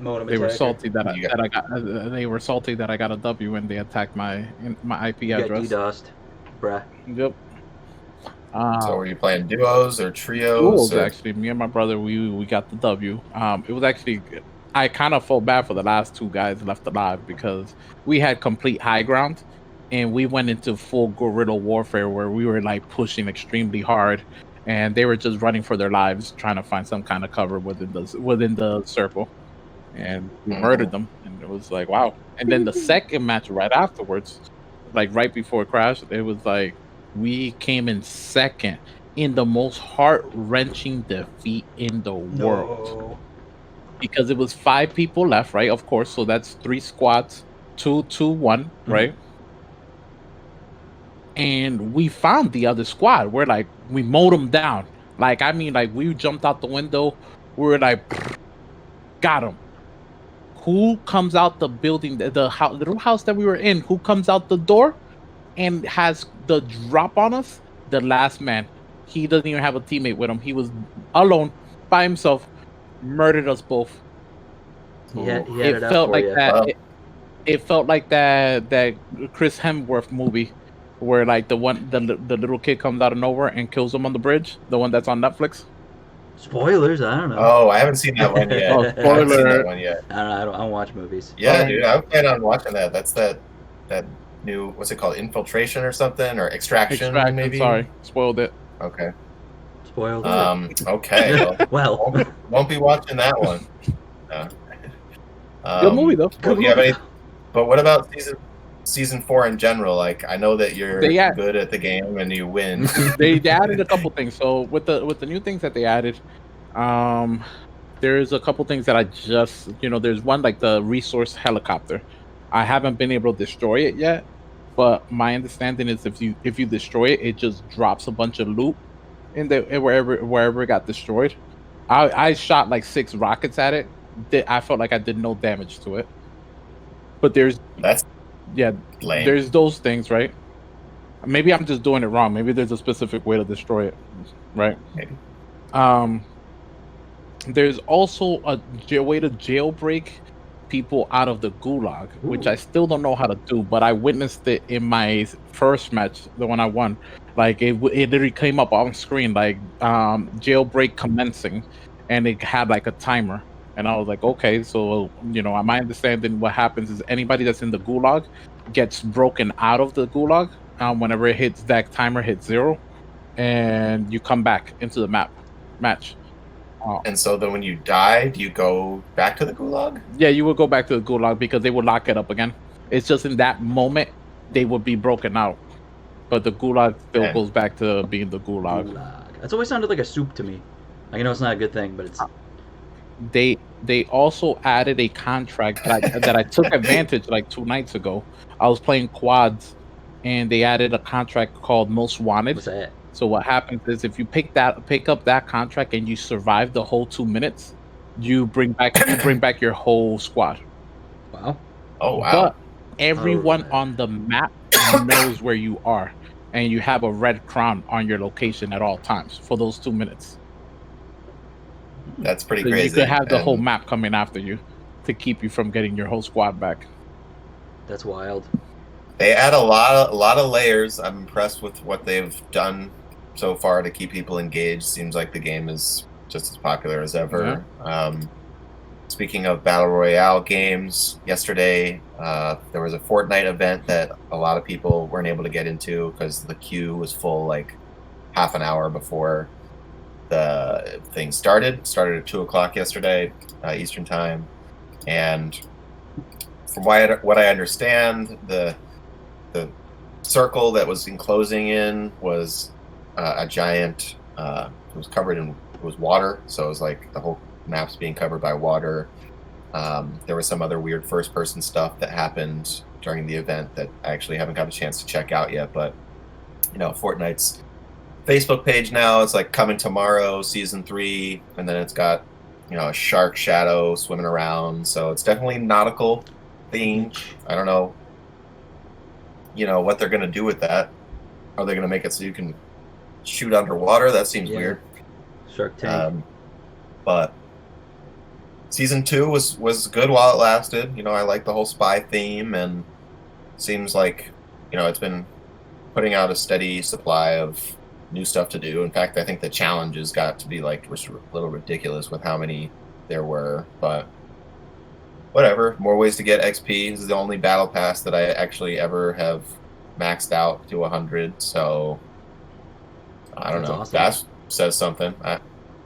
[SPEAKER 3] They were salty that I got. They were salty that I got a W, and they attacked my IP address.
[SPEAKER 1] Got DDoSed. bruh.
[SPEAKER 3] Yep.
[SPEAKER 2] So were you playing duos or trios?
[SPEAKER 3] Duels, actually. Me and my brother, we got the W. It was actually, I kind of felt bad for the last two guys left alive because we had complete high ground, and we went into full guerrilla warfare where we were like pushing extremely hard, and they were just running for their lives trying to find some kind of cover within the circle, and we murdered them, and it was like wow. And then the second match right afterwards, like right before it crashed, it was like we came in second in the most heart-wrenching defeat in the world because it was 5 people left, right? Of course, so that's 3 squads, 2-2-1, right? And we found the other squad. We're like, we mowed them down. Like, I mean, like we jumped out the window. We were like, got him. Who comes out the building, the house, little house that we were in? Who comes out the door and has the drop on us? The last man. He doesn't even have a teammate with him. He was alone by himself. Murdered us both.
[SPEAKER 1] He had
[SPEAKER 3] It
[SPEAKER 1] it out
[SPEAKER 3] felt
[SPEAKER 1] for
[SPEAKER 3] like
[SPEAKER 1] you.
[SPEAKER 3] that. It felt like that Chris Hemsworth movie where like the little kid comes out of nowhere and kills him on the bridge. The one that's on Netflix.
[SPEAKER 1] Spoilers? I don't know.
[SPEAKER 2] Oh, I haven't seen that one yet.
[SPEAKER 3] Oh,
[SPEAKER 2] I haven't seen
[SPEAKER 3] spoiler.
[SPEAKER 2] that one yet.
[SPEAKER 1] I don't watch movies.
[SPEAKER 2] Yeah, dude, I plan on watching that. That's that new, what's it called, Infiltration or something, or Extraction, maybe.
[SPEAKER 3] Sorry, spoiled it.
[SPEAKER 2] Okay.
[SPEAKER 1] Spoiled.
[SPEAKER 2] Okay.
[SPEAKER 1] Well,
[SPEAKER 2] won't be watching that one.
[SPEAKER 3] Good movie though.
[SPEAKER 2] Well, do you have any? But what about season 4 in general? Like, I know that you're good at the game and you win.
[SPEAKER 3] They added a couple things. So with the new things that they added, there's a couple things that I just, there's one like the resource helicopter. I haven't been able to destroy it yet, but my understanding is if you destroy it, it just drops a bunch of loot in wherever it got destroyed. I shot like 6 rockets at it. I felt like I did no damage to it. But there's
[SPEAKER 2] lame.
[SPEAKER 3] There's those things, right? Maybe I'm just doing it wrong. Maybe there's a specific way to destroy it, right?
[SPEAKER 2] Maybe.
[SPEAKER 3] There's also a way to jailbreak people out of the gulag, which I still don't know how to do, but I witnessed it in my first match, the one I won. Like it literally came up on screen like jailbreak commencing, and it had like a timer. And I was like, okay, so my understanding what happens is anybody that's in the gulag gets broken out of the gulag whenever it hits that timer hits 0, and you come back into the match.
[SPEAKER 2] And so then when you die, do you go back to the gulag?
[SPEAKER 3] Yeah, you would go back to the gulag because they would lock it up again. It's just in that moment they would be broken out, but the gulag still goes back to being the gulag.
[SPEAKER 1] That's always sounded like a soup to me. I know it's not a good thing, but it's.
[SPEAKER 3] They also added a contract that I took advantage like 2 nights ago. I was playing quads, and they added a contract called Most Wanted.
[SPEAKER 1] What's that?
[SPEAKER 3] So what happens is if you pick up that contract and you survive the whole 2 minutes, you bring back your whole squad.
[SPEAKER 1] Wow.
[SPEAKER 2] Oh wow.
[SPEAKER 3] But everyone on the map knows where you are, and you have a red crown on your location at all times for those 2 minutes.
[SPEAKER 2] That's pretty
[SPEAKER 3] So
[SPEAKER 2] crazy.
[SPEAKER 3] you could have the whole map coming after you to keep you from getting your whole squad back.
[SPEAKER 1] That's wild.
[SPEAKER 2] They add a lot of layers. I'm impressed with what they've done so far to keep people engaged. Seems like the game is just as popular as ever. Yeah. Speaking of Battle Royale games, yesterday there was a Fortnite event that a lot of people weren't able to get into because the queue was full like half an hour before the thing started. Started at 2 o'clock yesterday, Eastern time. And from what I understand, the circle that was enclosing in was a giant, it was covered in, it was water. So it was like the whole map's being covered by water. There was some other weird first person stuff that happened during the event that I actually haven't got a chance to check out yet. But, Fortnite's Facebook page now, it's like coming tomorrow, season 3. And then it's got, a shark shadow swimming around. So it's definitely nautical themed. I don't know, what they're going to do with that. Are they going to make it so you can shoot underwater? That seems weird.
[SPEAKER 1] Shark Tank.
[SPEAKER 2] But season 2 was good while it lasted. I like the whole spy theme, and seems like, it's been putting out a steady supply of new stuff to do. In fact, I think the challenges got to be like a little ridiculous with how many there were, but whatever. More ways to get XP. This is the only battle pass that I actually ever have maxed out to 100, so I don't
[SPEAKER 1] That's
[SPEAKER 2] know.
[SPEAKER 1] awesome.
[SPEAKER 2] That says something.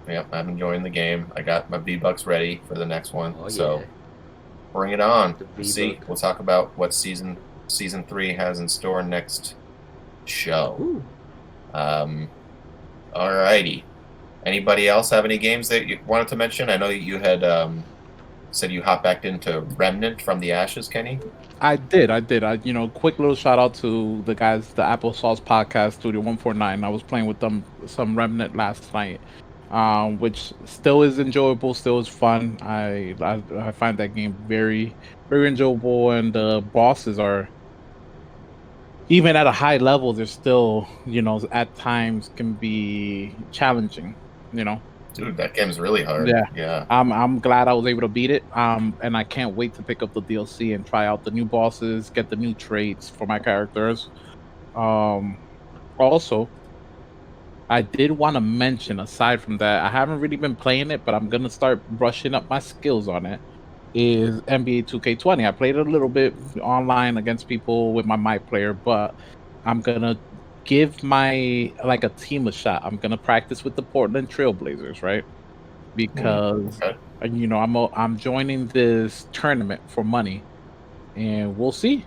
[SPEAKER 2] I'm enjoying the game. I got my V-Bucks ready for the next one,
[SPEAKER 1] Oh,
[SPEAKER 2] so
[SPEAKER 1] yeah.
[SPEAKER 2] bring it on.
[SPEAKER 1] The
[SPEAKER 2] We'll see.
[SPEAKER 1] V-Buck.
[SPEAKER 2] We'll talk about what season 3 has in store next show.
[SPEAKER 1] Ooh.
[SPEAKER 2] Alrighty. Anybody else have any games that you wanted to mention? I know you had said you hopped back into Remnant from the Ashes, Kenny.
[SPEAKER 3] I did. Quick little shout out to the guys, the Applesauce Podcast Studio 149. I was playing with them some Remnant last night, which still is enjoyable, still is fun. I find that game very, very enjoyable, and the bosses are, even at a high level, they're still, at times can be challenging,
[SPEAKER 2] Dude, that game's really hard. Yeah.
[SPEAKER 3] I'm glad I was able to beat it. And I can't wait to pick up the DLC and try out the new bosses, get the new traits for my characters. Also, I did want to mention, aside from that, I haven't really been playing it, but I'm gonna start brushing up my skills on it. Is NBA 2K20. I played it a little bit online against people with my mic player, but I'm gonna give a team a shot. I'm gonna practice with the Portland Trailblazers, right? Because
[SPEAKER 2] Okay.
[SPEAKER 3] I'm joining this tournament for money, and we'll see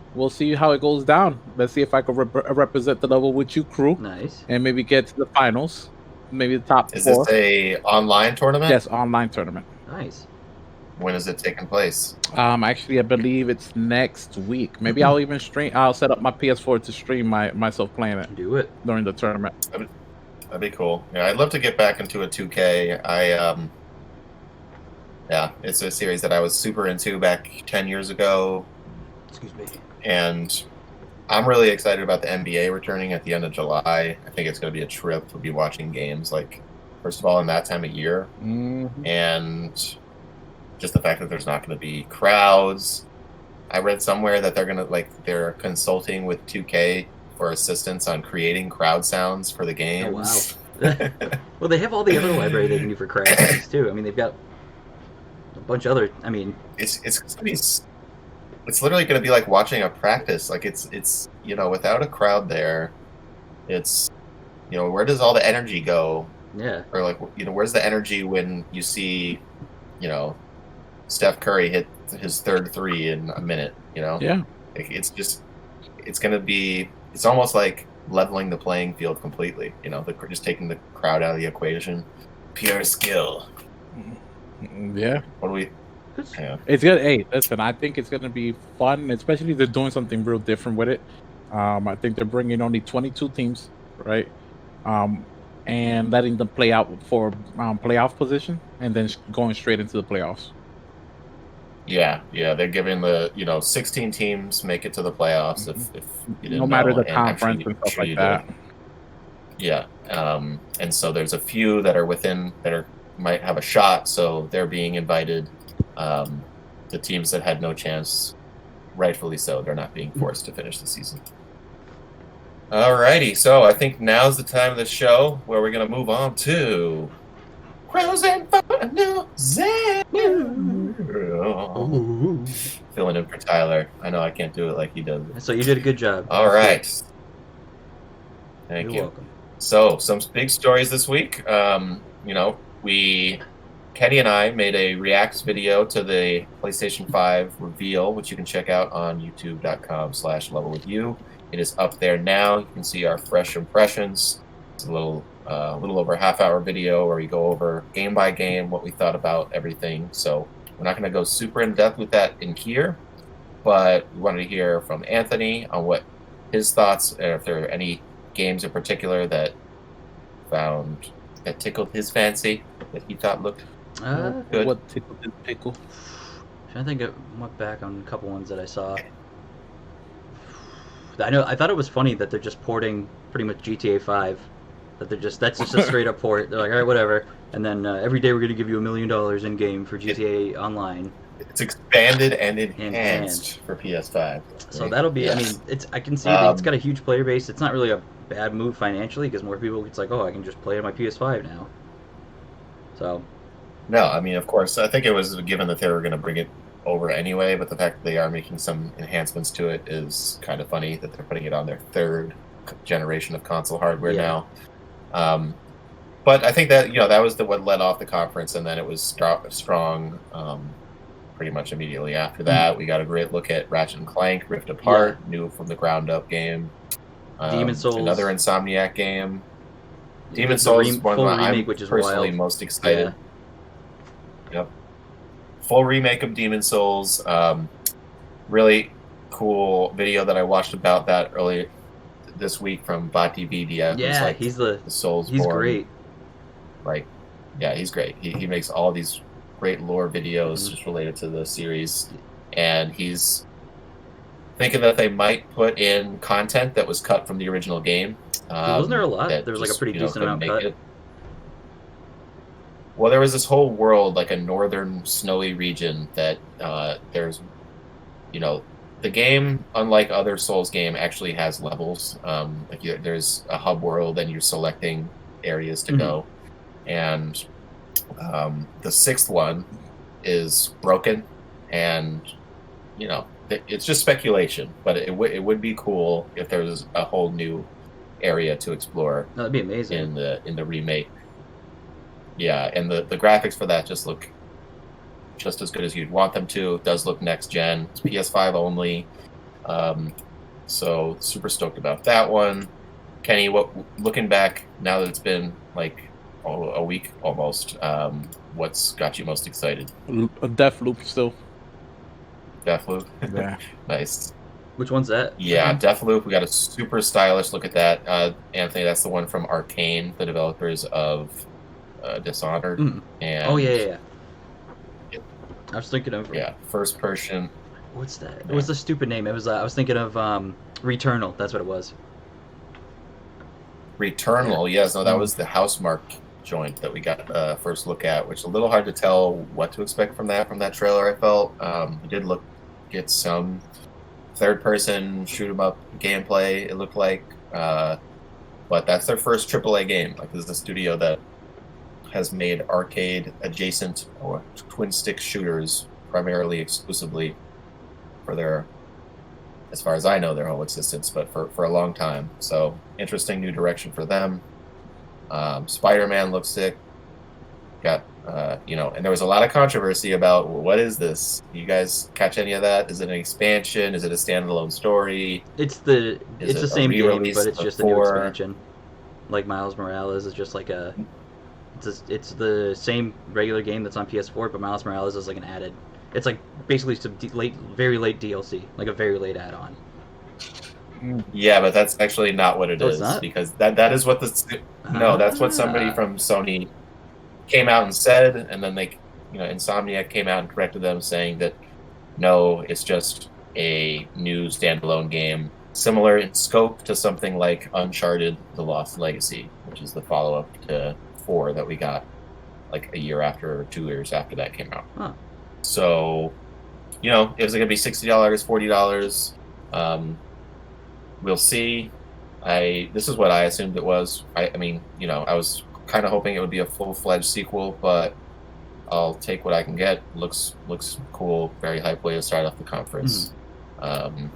[SPEAKER 3] how it goes down. Let's see if I can represent the level with you, crew,
[SPEAKER 1] Nice.
[SPEAKER 3] and maybe get to the finals, maybe the top
[SPEAKER 2] Is
[SPEAKER 3] 4.
[SPEAKER 2] this a online tournament?
[SPEAKER 3] Yes, online tournament.
[SPEAKER 1] Nice.
[SPEAKER 2] When is it taking place?
[SPEAKER 3] Actually, I believe it's next week. Maybe I'll even stream. I'll set up my PS4 to stream myself playing it
[SPEAKER 1] Do it.
[SPEAKER 3] during the tournament.
[SPEAKER 2] That'd be cool. Yeah, I'd love to get back into a 2K. Yeah, it's a series that I was super into back 10 years ago,
[SPEAKER 1] Excuse me.
[SPEAKER 2] and I'm really excited about the NBA returning at the end of July. I think it's going to be a trip to be watching games, like, first of all, in that time of year, and just the fact that there's not going to be crowds. I read somewhere that they're consulting with 2K for assistance on creating crowd sounds for the games.
[SPEAKER 1] Oh, wow. Well, they have all the other library they can do for crowd sounds, too. I mean, they've got a bunch of other... I mean...
[SPEAKER 2] It's literally going to be like watching a practice. Like, it's without a crowd there, it's, where does all the energy go?
[SPEAKER 1] Yeah.
[SPEAKER 2] Or, like, where's the energy when you see, Steph Curry hit his third 3 in a minute,
[SPEAKER 3] Yeah.
[SPEAKER 2] It's going to be, it's almost like leveling the playing field completely, just taking the crowd out of the equation. Pure skill.
[SPEAKER 3] Yeah.
[SPEAKER 2] What do we...
[SPEAKER 1] That's-
[SPEAKER 2] Yeah.
[SPEAKER 3] It's good. Hey, listen, I think it's gonna be fun, especially if they're doing something real different with it. I think they're bringing only 22 teams, right? And letting them play out for playoff position, and then going straight into the playoffs.
[SPEAKER 2] Yeah, they're giving the 16 teams make it to the playoffs if you didn't
[SPEAKER 3] No matter
[SPEAKER 2] know,
[SPEAKER 3] the
[SPEAKER 2] and
[SPEAKER 3] conference
[SPEAKER 2] actually,
[SPEAKER 3] and stuff
[SPEAKER 2] sure
[SPEAKER 3] like
[SPEAKER 2] you
[SPEAKER 3] that.
[SPEAKER 2] do. Yeah, and so there's a few that are within might have a shot, so they're being invited. The teams that had no chance, rightfully so, they're not being forced to finish the season. Alrighty, so I think now's the time of the show where we're gonna move on to Frozen for New Zealand. Filling in for Tyler. I know I can't do it like he does.
[SPEAKER 1] So you did a good job.
[SPEAKER 2] All right. Thank
[SPEAKER 1] You're
[SPEAKER 2] you.
[SPEAKER 1] welcome.
[SPEAKER 2] So, some big stories this week. Kenny and I made a reacts video to the PlayStation 5 reveal, which you can check out on youtube.com/levelwithyou. It is up there now. You can see our fresh impressions. It's a little over a half-hour video where we go over game by game what we thought about everything. So we're not going to go super in-depth with that in here, but we wanted to hear from Anthony on what his thoughts, and if there are any games in particular that tickled his fancy, that he thought looked good.
[SPEAKER 3] What tickled his pickle?
[SPEAKER 1] I think I went back on a couple ones that I saw. I thought it was funny that they're just porting pretty much GTA 5. That's just a straight up port. They're like, all right, whatever. And then every day we're gonna give you $1 million in game for GTA Online.
[SPEAKER 2] It's expanded and
[SPEAKER 1] Enhanced.
[SPEAKER 2] enhanced for PS5.
[SPEAKER 1] So that'll be.
[SPEAKER 2] Yes.
[SPEAKER 1] I mean, I can see that it's got a huge player base. It's not really a bad move financially because more people. It's like, oh, I can just play it on my PS5 now. So.
[SPEAKER 2] No, I mean, of course, I think it was given that they were going to bring it over anyway, but the fact that they are making some enhancements to it is kind of funny that they're putting it on their third generation of console hardware now. But I think that that was what led off the conference, and then it was strong. Pretty much immediately after that, we got a great look at Ratchet and Clank Rift Apart, new from the ground up game.
[SPEAKER 1] Demon's Souls,
[SPEAKER 2] another Insomniac game. Demon's
[SPEAKER 1] the
[SPEAKER 2] Souls is one
[SPEAKER 1] full
[SPEAKER 2] that I'm
[SPEAKER 1] remake, which is
[SPEAKER 2] personally
[SPEAKER 1] wild.
[SPEAKER 2] most excited. Yep. Full remake of Demon's Souls. Really cool video that I watched about that earlier this week from Batividia.
[SPEAKER 1] Yeah,
[SPEAKER 2] like
[SPEAKER 1] he's the
[SPEAKER 2] Soulsborne.
[SPEAKER 1] He's great.
[SPEAKER 2] Like, yeah, he's great. He makes all these great lore videos just related to the series, and he's thinking that they might put in content that was cut from the original game.
[SPEAKER 1] Wasn't there a lot? There was like a pretty decent amount cut.
[SPEAKER 2] Well, there was this whole world, like a northern snowy region that there's, the game, unlike other Souls game, actually has levels. There's a hub world, and you're selecting areas to go, and the sixth one is broken, and it's just speculation, but it would be cool if there was a whole new area to explore.
[SPEAKER 1] That'd be amazing
[SPEAKER 2] in the remake. Yeah, and the graphics for that just look just as good as you'd want them to. It does look next gen. It's PS5 only. So super stoked about that one. Kenny, looking back now that it's been like a week almost, what's got you most excited?
[SPEAKER 3] Deathloop still.
[SPEAKER 2] Deathloop?
[SPEAKER 3] Yeah.
[SPEAKER 2] Nice.
[SPEAKER 1] Which one's that?
[SPEAKER 2] Yeah, Deathloop. We got a super stylish look at that. Anthony, that's the one from Arcane, the developers of Dishonored. And
[SPEAKER 1] oh yeah. I was thinking of
[SPEAKER 2] first person.
[SPEAKER 1] What's that? What was the stupid name? It was I was thinking of Returnal. That's what it was.
[SPEAKER 2] Returnal. Yes, no, that was the Housemark joint that we got first look at, which is a little hard to tell what to expect from that trailer. I felt we did get some third person shoot 'em up gameplay. It looked like, but that's their first AAA game. Like, this is a studio that has made arcade adjacent or twin stick shooters primarily exclusively for their, as far as I know, their whole existence, but for a long time. So interesting new direction for them. Spider-Man looks sick. Got and there was a lot of controversy about, well, what is this? You guys catch any of that? Is it an expansion? Is it a standalone story?
[SPEAKER 1] It's the same game, but it's just a new expansion. Like Miles Morales is just like it's the same regular game that's on PS4, but Miles Morales is like an added. It's like basically some very late DLC, like a very late add-on.
[SPEAKER 2] Yeah, but that's actually not what it is,
[SPEAKER 1] not?
[SPEAKER 2] because that is what that's what somebody from Sony came out and said, and then Insomniac came out and corrected them, saying that no, it's just a new standalone game, similar in scope to something like Uncharted: The Lost Legacy, which is the follow-up to 4 that we got like a year after or 2 years after that came out.
[SPEAKER 1] Huh.
[SPEAKER 2] So, it was going to be $60, $40. We'll see. This is what I assumed it was. I mean, I was kind of hoping it would be a full-fledged sequel, but I'll take what I can get. Looks cool. Very hype way to start off the conference. And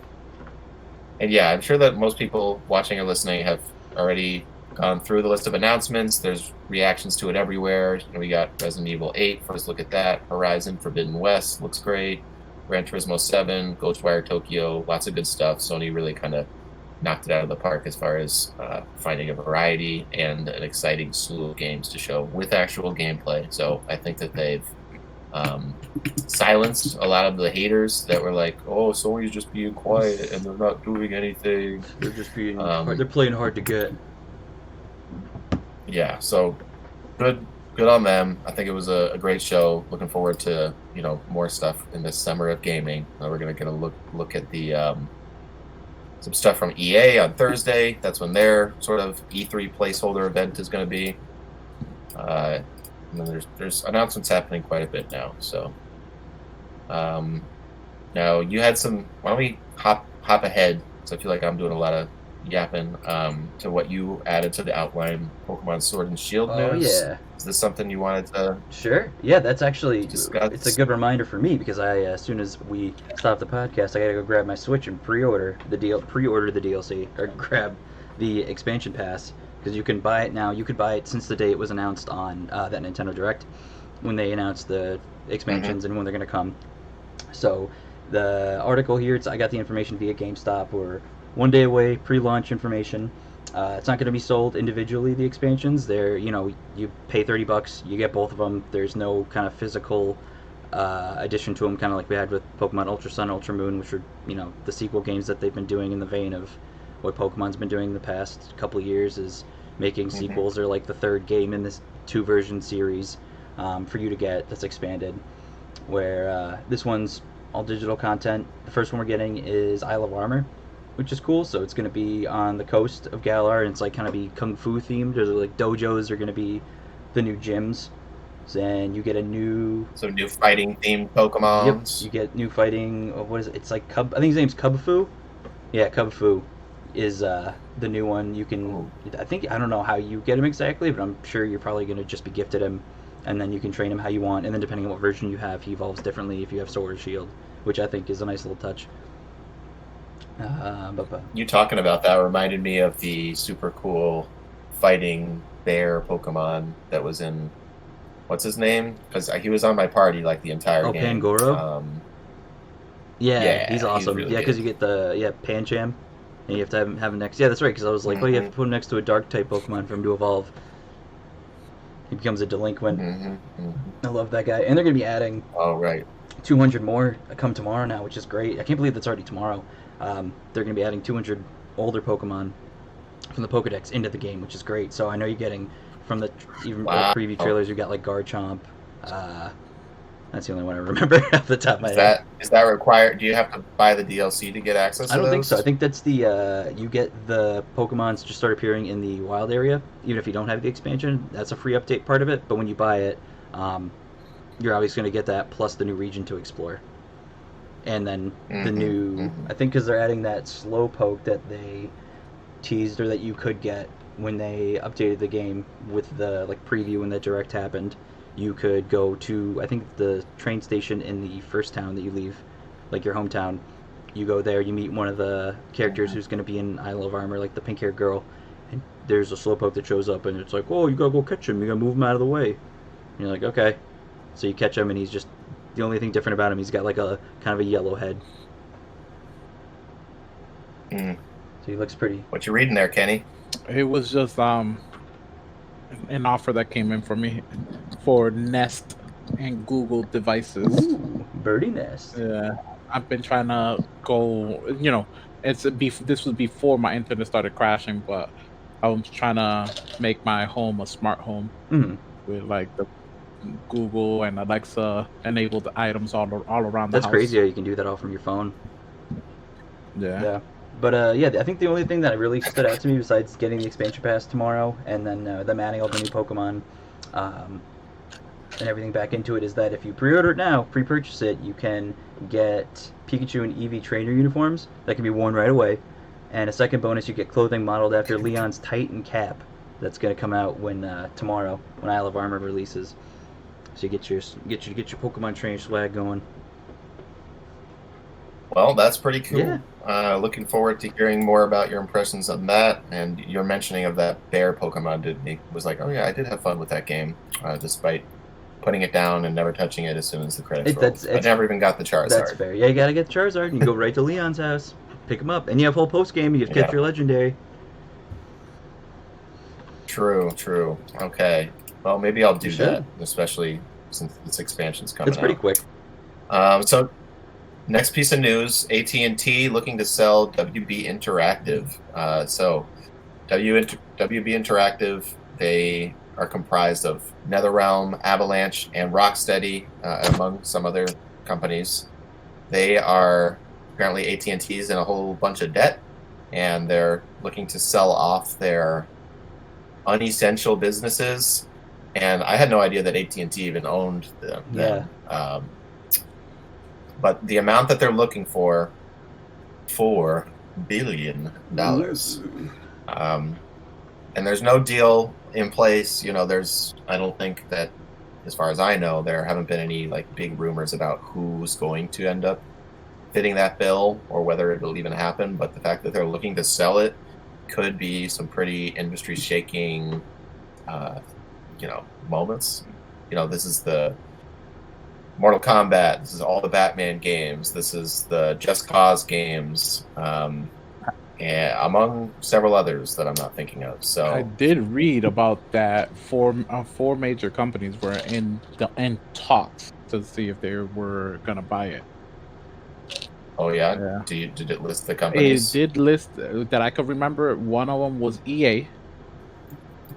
[SPEAKER 2] yeah, I'm sure that most people watching or listening have already gone through the list of announcements. There's reactions to it everywhere. We got Resident Evil 8, first look at that. Horizon Forbidden West looks great. Gran Turismo 7, Ghostwire Tokyo, lots of good stuff. Sony really kind of knocked it out of the park as far as finding a variety and an exciting slew of games to show with actual gameplay. So I think that they've silenced a lot of the haters that were like, "Oh, Sony's just being quiet and they're not doing anything.
[SPEAKER 1] They're just being they're playing hard to get."
[SPEAKER 2] Yeah, so good on them. I think it was a great show. Looking forward to more stuff in this summer of gaming. We're gonna get a look at the some stuff from EA on Thursday. That's when their sort of E3 placeholder event is going to be. And then there's announcements happening quite a bit now. So Now you had some. Why don't we hop ahead? So I feel like I'm doing a lot of yapping. To what you added to the outline, Pokemon Sword and Shield
[SPEAKER 1] Oh
[SPEAKER 2] news.
[SPEAKER 1] yeah.
[SPEAKER 2] Is this something you wanted to
[SPEAKER 1] Sure. Yeah, that's actually
[SPEAKER 2] discuss?
[SPEAKER 1] it's a good reminder for me because as soon as we stop the podcast, I gotta go grab my Switch and pre-order the DLC or grab the expansion pass because you can buy it now. You could buy it since the day it was announced on that Nintendo Direct when they announced the expansions and when they're gonna come. So the article here, I got the information via GameStop. We're 1 day away, pre-launch information. It's not going to be sold individually. The expansions, you pay $30, you get both of them. There's no kind of physical addition to them, kind of like we had with Pokemon Ultra Sun, Ultra Moon, which are the sequel games that they've been doing in the vein of what Pokemon's been doing the past couple of years, is making sequels or like the third game in this 2-version series for you to get that's expanded. Where this one's all digital content. The first one we're getting is Isle of Armor, which is cool. So it's going to be on the coast of Galar, and it's like kind of be kung fu themed. There's like dojos are going to be the new gyms, and you get a new.
[SPEAKER 2] So new fighting themed Pokemons.
[SPEAKER 1] Yep, you get new fighting. What is it? It's like Cub. I think his name's Cubfu. Yeah, Cubfu is the new one. You can. I don't know how you get him exactly, but I'm sure you're probably going to just be gifted him, and then you can train him how you want. And then depending on what version you have, he evolves differently if you have Sword or Shield, which I think is a nice little touch.
[SPEAKER 2] You talking about that reminded me of the super cool fighting bear Pokemon that was in, what's his name? Because he was on my party like the entire game.
[SPEAKER 1] Pangoro? Yeah, he's awesome.
[SPEAKER 2] Really
[SPEAKER 1] because you get the Pancham, and you have to have him next. Yeah, that's right, because I was like, well, you have to put him next to a Dark-type Pokemon for him to evolve. He becomes a delinquent. I love that guy. And they're going to be adding 200 more come tomorrow now, which is great. I can't believe that's already tomorrow. They're going to be adding 200 older Pokemon from the Pokedex into the game, which is great. So I know you're getting from the preview trailers, you got like Garchomp. That's the only one I remember off the top of my head.
[SPEAKER 2] Is that required? Do you have to buy the DLC to get access to
[SPEAKER 1] I don't
[SPEAKER 2] those?
[SPEAKER 1] think so. I think that's the you get the Pokemons just start appearing in the wild area, even if you don't have the expansion. That's a free update part of it. But when you buy it, you're obviously going to get that plus the new region to explore. And then the new, I think because they're adding that Slowpoke that they teased or that you could get when they updated the game with the like preview when the direct happened. You could go to, I think, the train station in the first town that you leave, like your hometown. You go there, you meet one of the characters who's going to be in Isle of Armor, like the pink-haired girl, and there's a Slowpoke that shows up, and it's like, oh, you gotta go catch him, you gotta move him out of the way. And you're like, okay. So you catch him, and he's just, the only thing different about him, he's got like a kind of a yellow head. So he looks pretty.
[SPEAKER 2] What you reading there, Kenny?
[SPEAKER 3] It was just an offer that came in for me for Nest and Google devices.
[SPEAKER 1] Ooh, Birdie Nest.
[SPEAKER 3] Yeah, I've been trying to go. This was before my internet started crashing, but I was trying to make my home a smart home with like the Google and Alexa enabled items all around the house.
[SPEAKER 1] That's crazy how you can do that all from your phone.
[SPEAKER 3] Yeah.
[SPEAKER 1] But I think the only thing that really stood out to me besides getting the expansion pass tomorrow and then them adding all the new Pokemon and everything back into it is that if you pre-order it now, pre-purchase it, you can get Pikachu and Eevee trainer uniforms that can be worn right away. And a second bonus, you get clothing modeled after Leon's Titan cap that's going to come out when tomorrow when Isle of Armor releases. So you get your Pokemon trainer swag going.
[SPEAKER 2] Well, that's pretty cool.
[SPEAKER 1] Yeah.
[SPEAKER 2] Looking forward to hearing more about your impressions on that. And your mentioning of that bear Pokemon was like, oh yeah, I did have fun with that game, despite putting it down and never touching it as soon as the credits rolled. I never even got the Charizard.
[SPEAKER 1] That's fair. Yeah, you gotta get the Charizard and you go right to Leon's house, pick him up, and you have whole post game. You have to catch your legendary.
[SPEAKER 2] True. Okay. Well, maybe I'll do that, especially since this expansion's coming out.
[SPEAKER 1] It's pretty quick.
[SPEAKER 2] So, next piece of news: AT&T looking to sell WB Interactive. So, WB Interactive, they are comprised of NetherRealm, Avalanche, and Rocksteady, among some other companies. They are apparently AT&T's in a whole bunch of debt, and they're looking to sell off their unessential businesses. And I had no idea that AT&T even owned them.
[SPEAKER 1] Yeah.
[SPEAKER 2] but the amount that they're looking for, $4 billion. And there's no deal in place. You know, I don't think that, as far as I know, there haven't been any like big rumors about who's going to end up fitting that bill or whether it will even happen. But the fact that they're looking to sell it could be some pretty industry shaking, moments. You know, this is the Mortal Kombat. This is all the Batman games. This is the Just Cause games. And among several others that I'm not thinking of. So
[SPEAKER 3] I did read about that. Four major companies were in talks to see if they were gonna buy it.
[SPEAKER 2] Oh yeah. Did it list the companies?
[SPEAKER 3] It did list that I could remember. One of them was EA.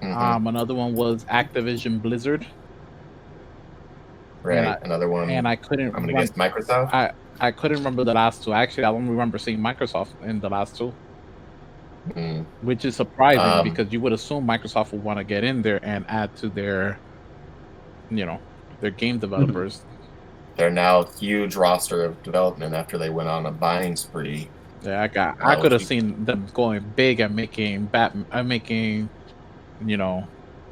[SPEAKER 2] Mm-hmm.
[SPEAKER 3] Another one was Activision Blizzard.
[SPEAKER 2] Right. Another one.
[SPEAKER 3] And I couldn't.
[SPEAKER 2] I'm gonna guess Microsoft.
[SPEAKER 3] I couldn't remember the last two. Actually, I don't remember seeing Microsoft in the last two. Which is surprising because you would assume Microsoft would want to get in there and add to their game developers.
[SPEAKER 2] They're now huge roster of development after they went on a buying spree.
[SPEAKER 3] Yeah, I could have seen them going big and making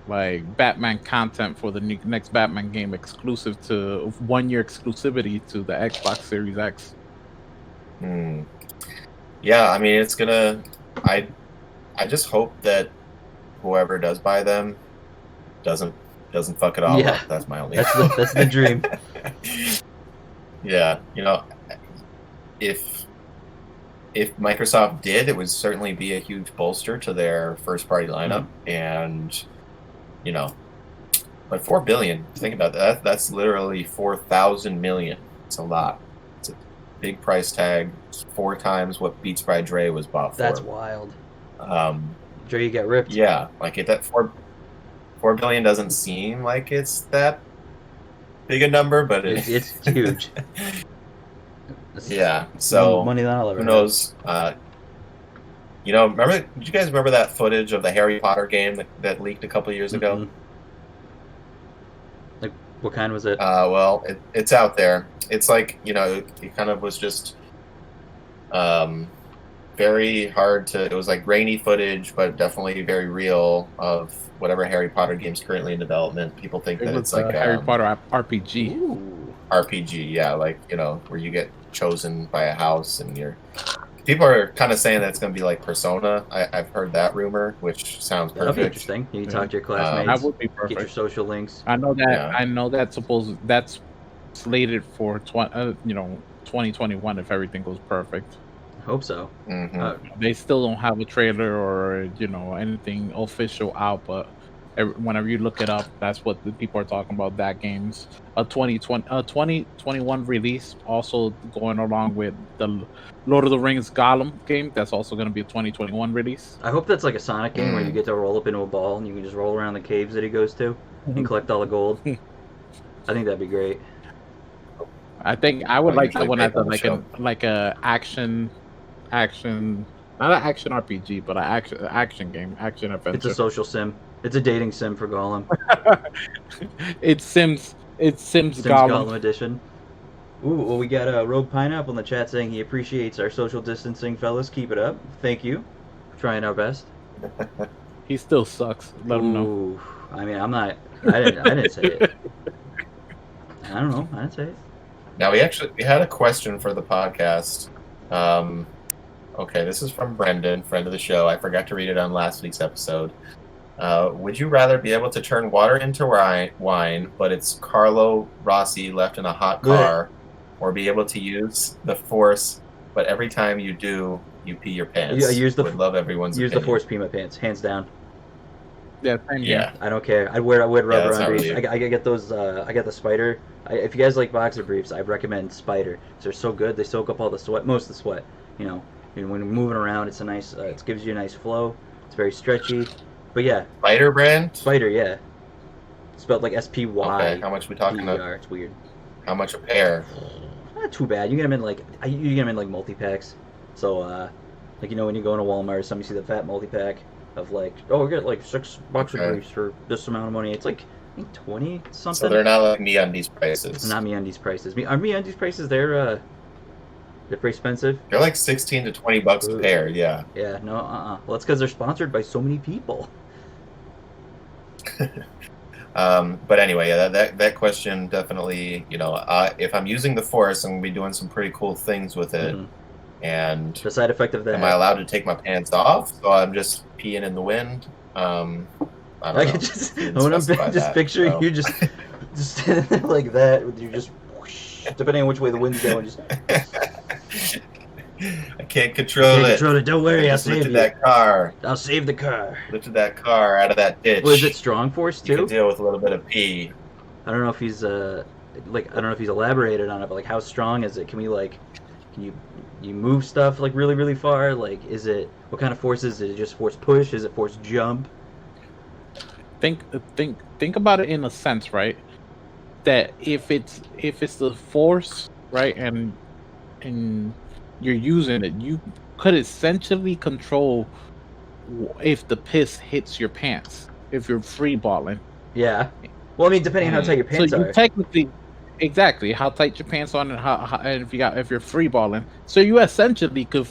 [SPEAKER 3] like Batman content for the next Batman game exclusive to 1 year exclusivity to the Xbox Series X.
[SPEAKER 2] Yeah, I mean it's gonna. I just hope that whoever does buy them doesn't fuck it all up. That's my only.
[SPEAKER 1] That's the dream.
[SPEAKER 2] Yeah, if Microsoft did, it would certainly be a huge bolster to their first party lineup, and but $4 billion. Think about that. That's literally 4,000 million. It's a lot. It's a big price tag. It's 4 times what Beats by Dre was bought for.
[SPEAKER 1] That's wild. Dre, you get ripped.
[SPEAKER 2] Yeah, like that $4 billion doesn't seem like it's that big a number, but
[SPEAKER 1] it's huge.
[SPEAKER 2] Yeah. So
[SPEAKER 1] money that I'll ever
[SPEAKER 2] who knows? Did you guys remember that footage of the Harry Potter game that leaked a couple of years ago?
[SPEAKER 1] Like, what kind was it?
[SPEAKER 2] Well, it's out there. It's like, it kind of was just very hard to. It was like grainy footage, but definitely very real of whatever Harry Potter game's currently in development. People think that it's like
[SPEAKER 3] Harry Potter RPG.
[SPEAKER 1] Ooh.
[SPEAKER 2] RPG, yeah, like where you get chosen by a house and people are kind of saying that it's going to be like Persona. I've heard that rumor, which sounds perfect.
[SPEAKER 1] That'd be interesting. You can talk to your classmates.
[SPEAKER 3] That would be perfect.
[SPEAKER 1] Get your social links.
[SPEAKER 3] I know that. Yeah. I know that's slated for 2021 if everything goes perfect.
[SPEAKER 1] I hope so.
[SPEAKER 2] Mm-hmm.
[SPEAKER 3] They still don't have a trailer or anything official out, but whenever you look it up, that's what the people are talking about. That game's a 2021 release, also going along with the Lord of the Rings Gollum game. That's also going to be a 2021 release.
[SPEAKER 1] I hope that's like a Sonic game where you get to roll up into a ball and you can just roll around the caves that he goes to and collect all the gold. I think that'd be great.
[SPEAKER 3] I think I would like that one as like a action, not an action RPG, but an action game, action adventure.
[SPEAKER 1] It's a social sim. It's a dating sim for Gollum.
[SPEAKER 3] It's Sims
[SPEAKER 1] Gollum edition. Ooh, well, we got Rogue Pineapple in the chat saying he appreciates our social distancing, fellas. Keep it up. Thank you. Trying our best.
[SPEAKER 3] He still sucks. Let him know.
[SPEAKER 1] I mean, I didn't say it. I don't know. I didn't say it.
[SPEAKER 2] Now we had a question for the podcast. Okay, this is from Brendan, friend of the show. I forgot to read it on last week's episode. Would you rather be able to turn water into wine, but it's Carlo Rossi left in a hot car, or be able to use the Force, but every time you do, you pee your pants? Would love everyone's opinion.
[SPEAKER 1] The Force pee my pants, hands down.
[SPEAKER 3] Yeah.
[SPEAKER 1] I don't care. I'd wear rubber on briefs. I get those. I got the Spider. If you guys like boxer briefs, I recommend Spider. They're so good. They soak up all the sweat, most of the sweat. And when you're moving around, it's a nice. It gives you a nice flow. It's very stretchy. But yeah.
[SPEAKER 2] Spider brand?
[SPEAKER 1] Spider, yeah. Spelled like SPY.
[SPEAKER 2] Okay, how much are we talking about?
[SPEAKER 1] It's weird.
[SPEAKER 2] How much a pair?
[SPEAKER 1] Not too bad. You get them in like multi-packs. So when you go into Walmart or something, you see the fat multi-pack of like, we get like $6 briefs for this amount of money. It's like I think 20 something.
[SPEAKER 2] So they're not like MeUndies prices.
[SPEAKER 1] Not MeUndies prices. Are MeUndies prices? They're pretty expensive.
[SPEAKER 2] They're like $16 to $20 a pair. Yeah.
[SPEAKER 1] Yeah. No. Well, that's because they're sponsored by so many people.
[SPEAKER 2] But anyway, yeah, that question definitely, if I'm using the Force, I'm gonna be doing some pretty cool things with it.
[SPEAKER 1] Mhm.
[SPEAKER 2] And
[SPEAKER 1] The side effect of that.
[SPEAKER 2] am I allowed to take my pants off? So I'm just peeing in the wind. I don't know.
[SPEAKER 1] When I'm just picturing you just standing there like that with you just whoosh, depending on which way the wind's going. Just
[SPEAKER 2] I can't control it.
[SPEAKER 1] Don't worry, I'll
[SPEAKER 2] Just
[SPEAKER 1] save
[SPEAKER 2] lifted
[SPEAKER 1] you.
[SPEAKER 2] that car.
[SPEAKER 1] I'll save the car.
[SPEAKER 2] Lifted that car out of that ditch.
[SPEAKER 1] Was it strong force
[SPEAKER 2] You
[SPEAKER 1] too?
[SPEAKER 2] can deal with a little bit of pee.
[SPEAKER 1] I don't know if he's I don't know if he's elaborated on it, but like how strong is it? Can you move stuff like really really far? Like is it what kind of force is it? Is it just force push? Is it force jump?
[SPEAKER 3] Think about it in a sense, right? That if it's the Force, right, and you're using it, you could essentially control if the piss hits your pants if you're free balling.
[SPEAKER 1] Yeah. Well, I mean, depending on how tight your pants
[SPEAKER 3] so you
[SPEAKER 1] are.
[SPEAKER 3] Technically, exactly how tight your pants are, and and if you're free balling, so you essentially could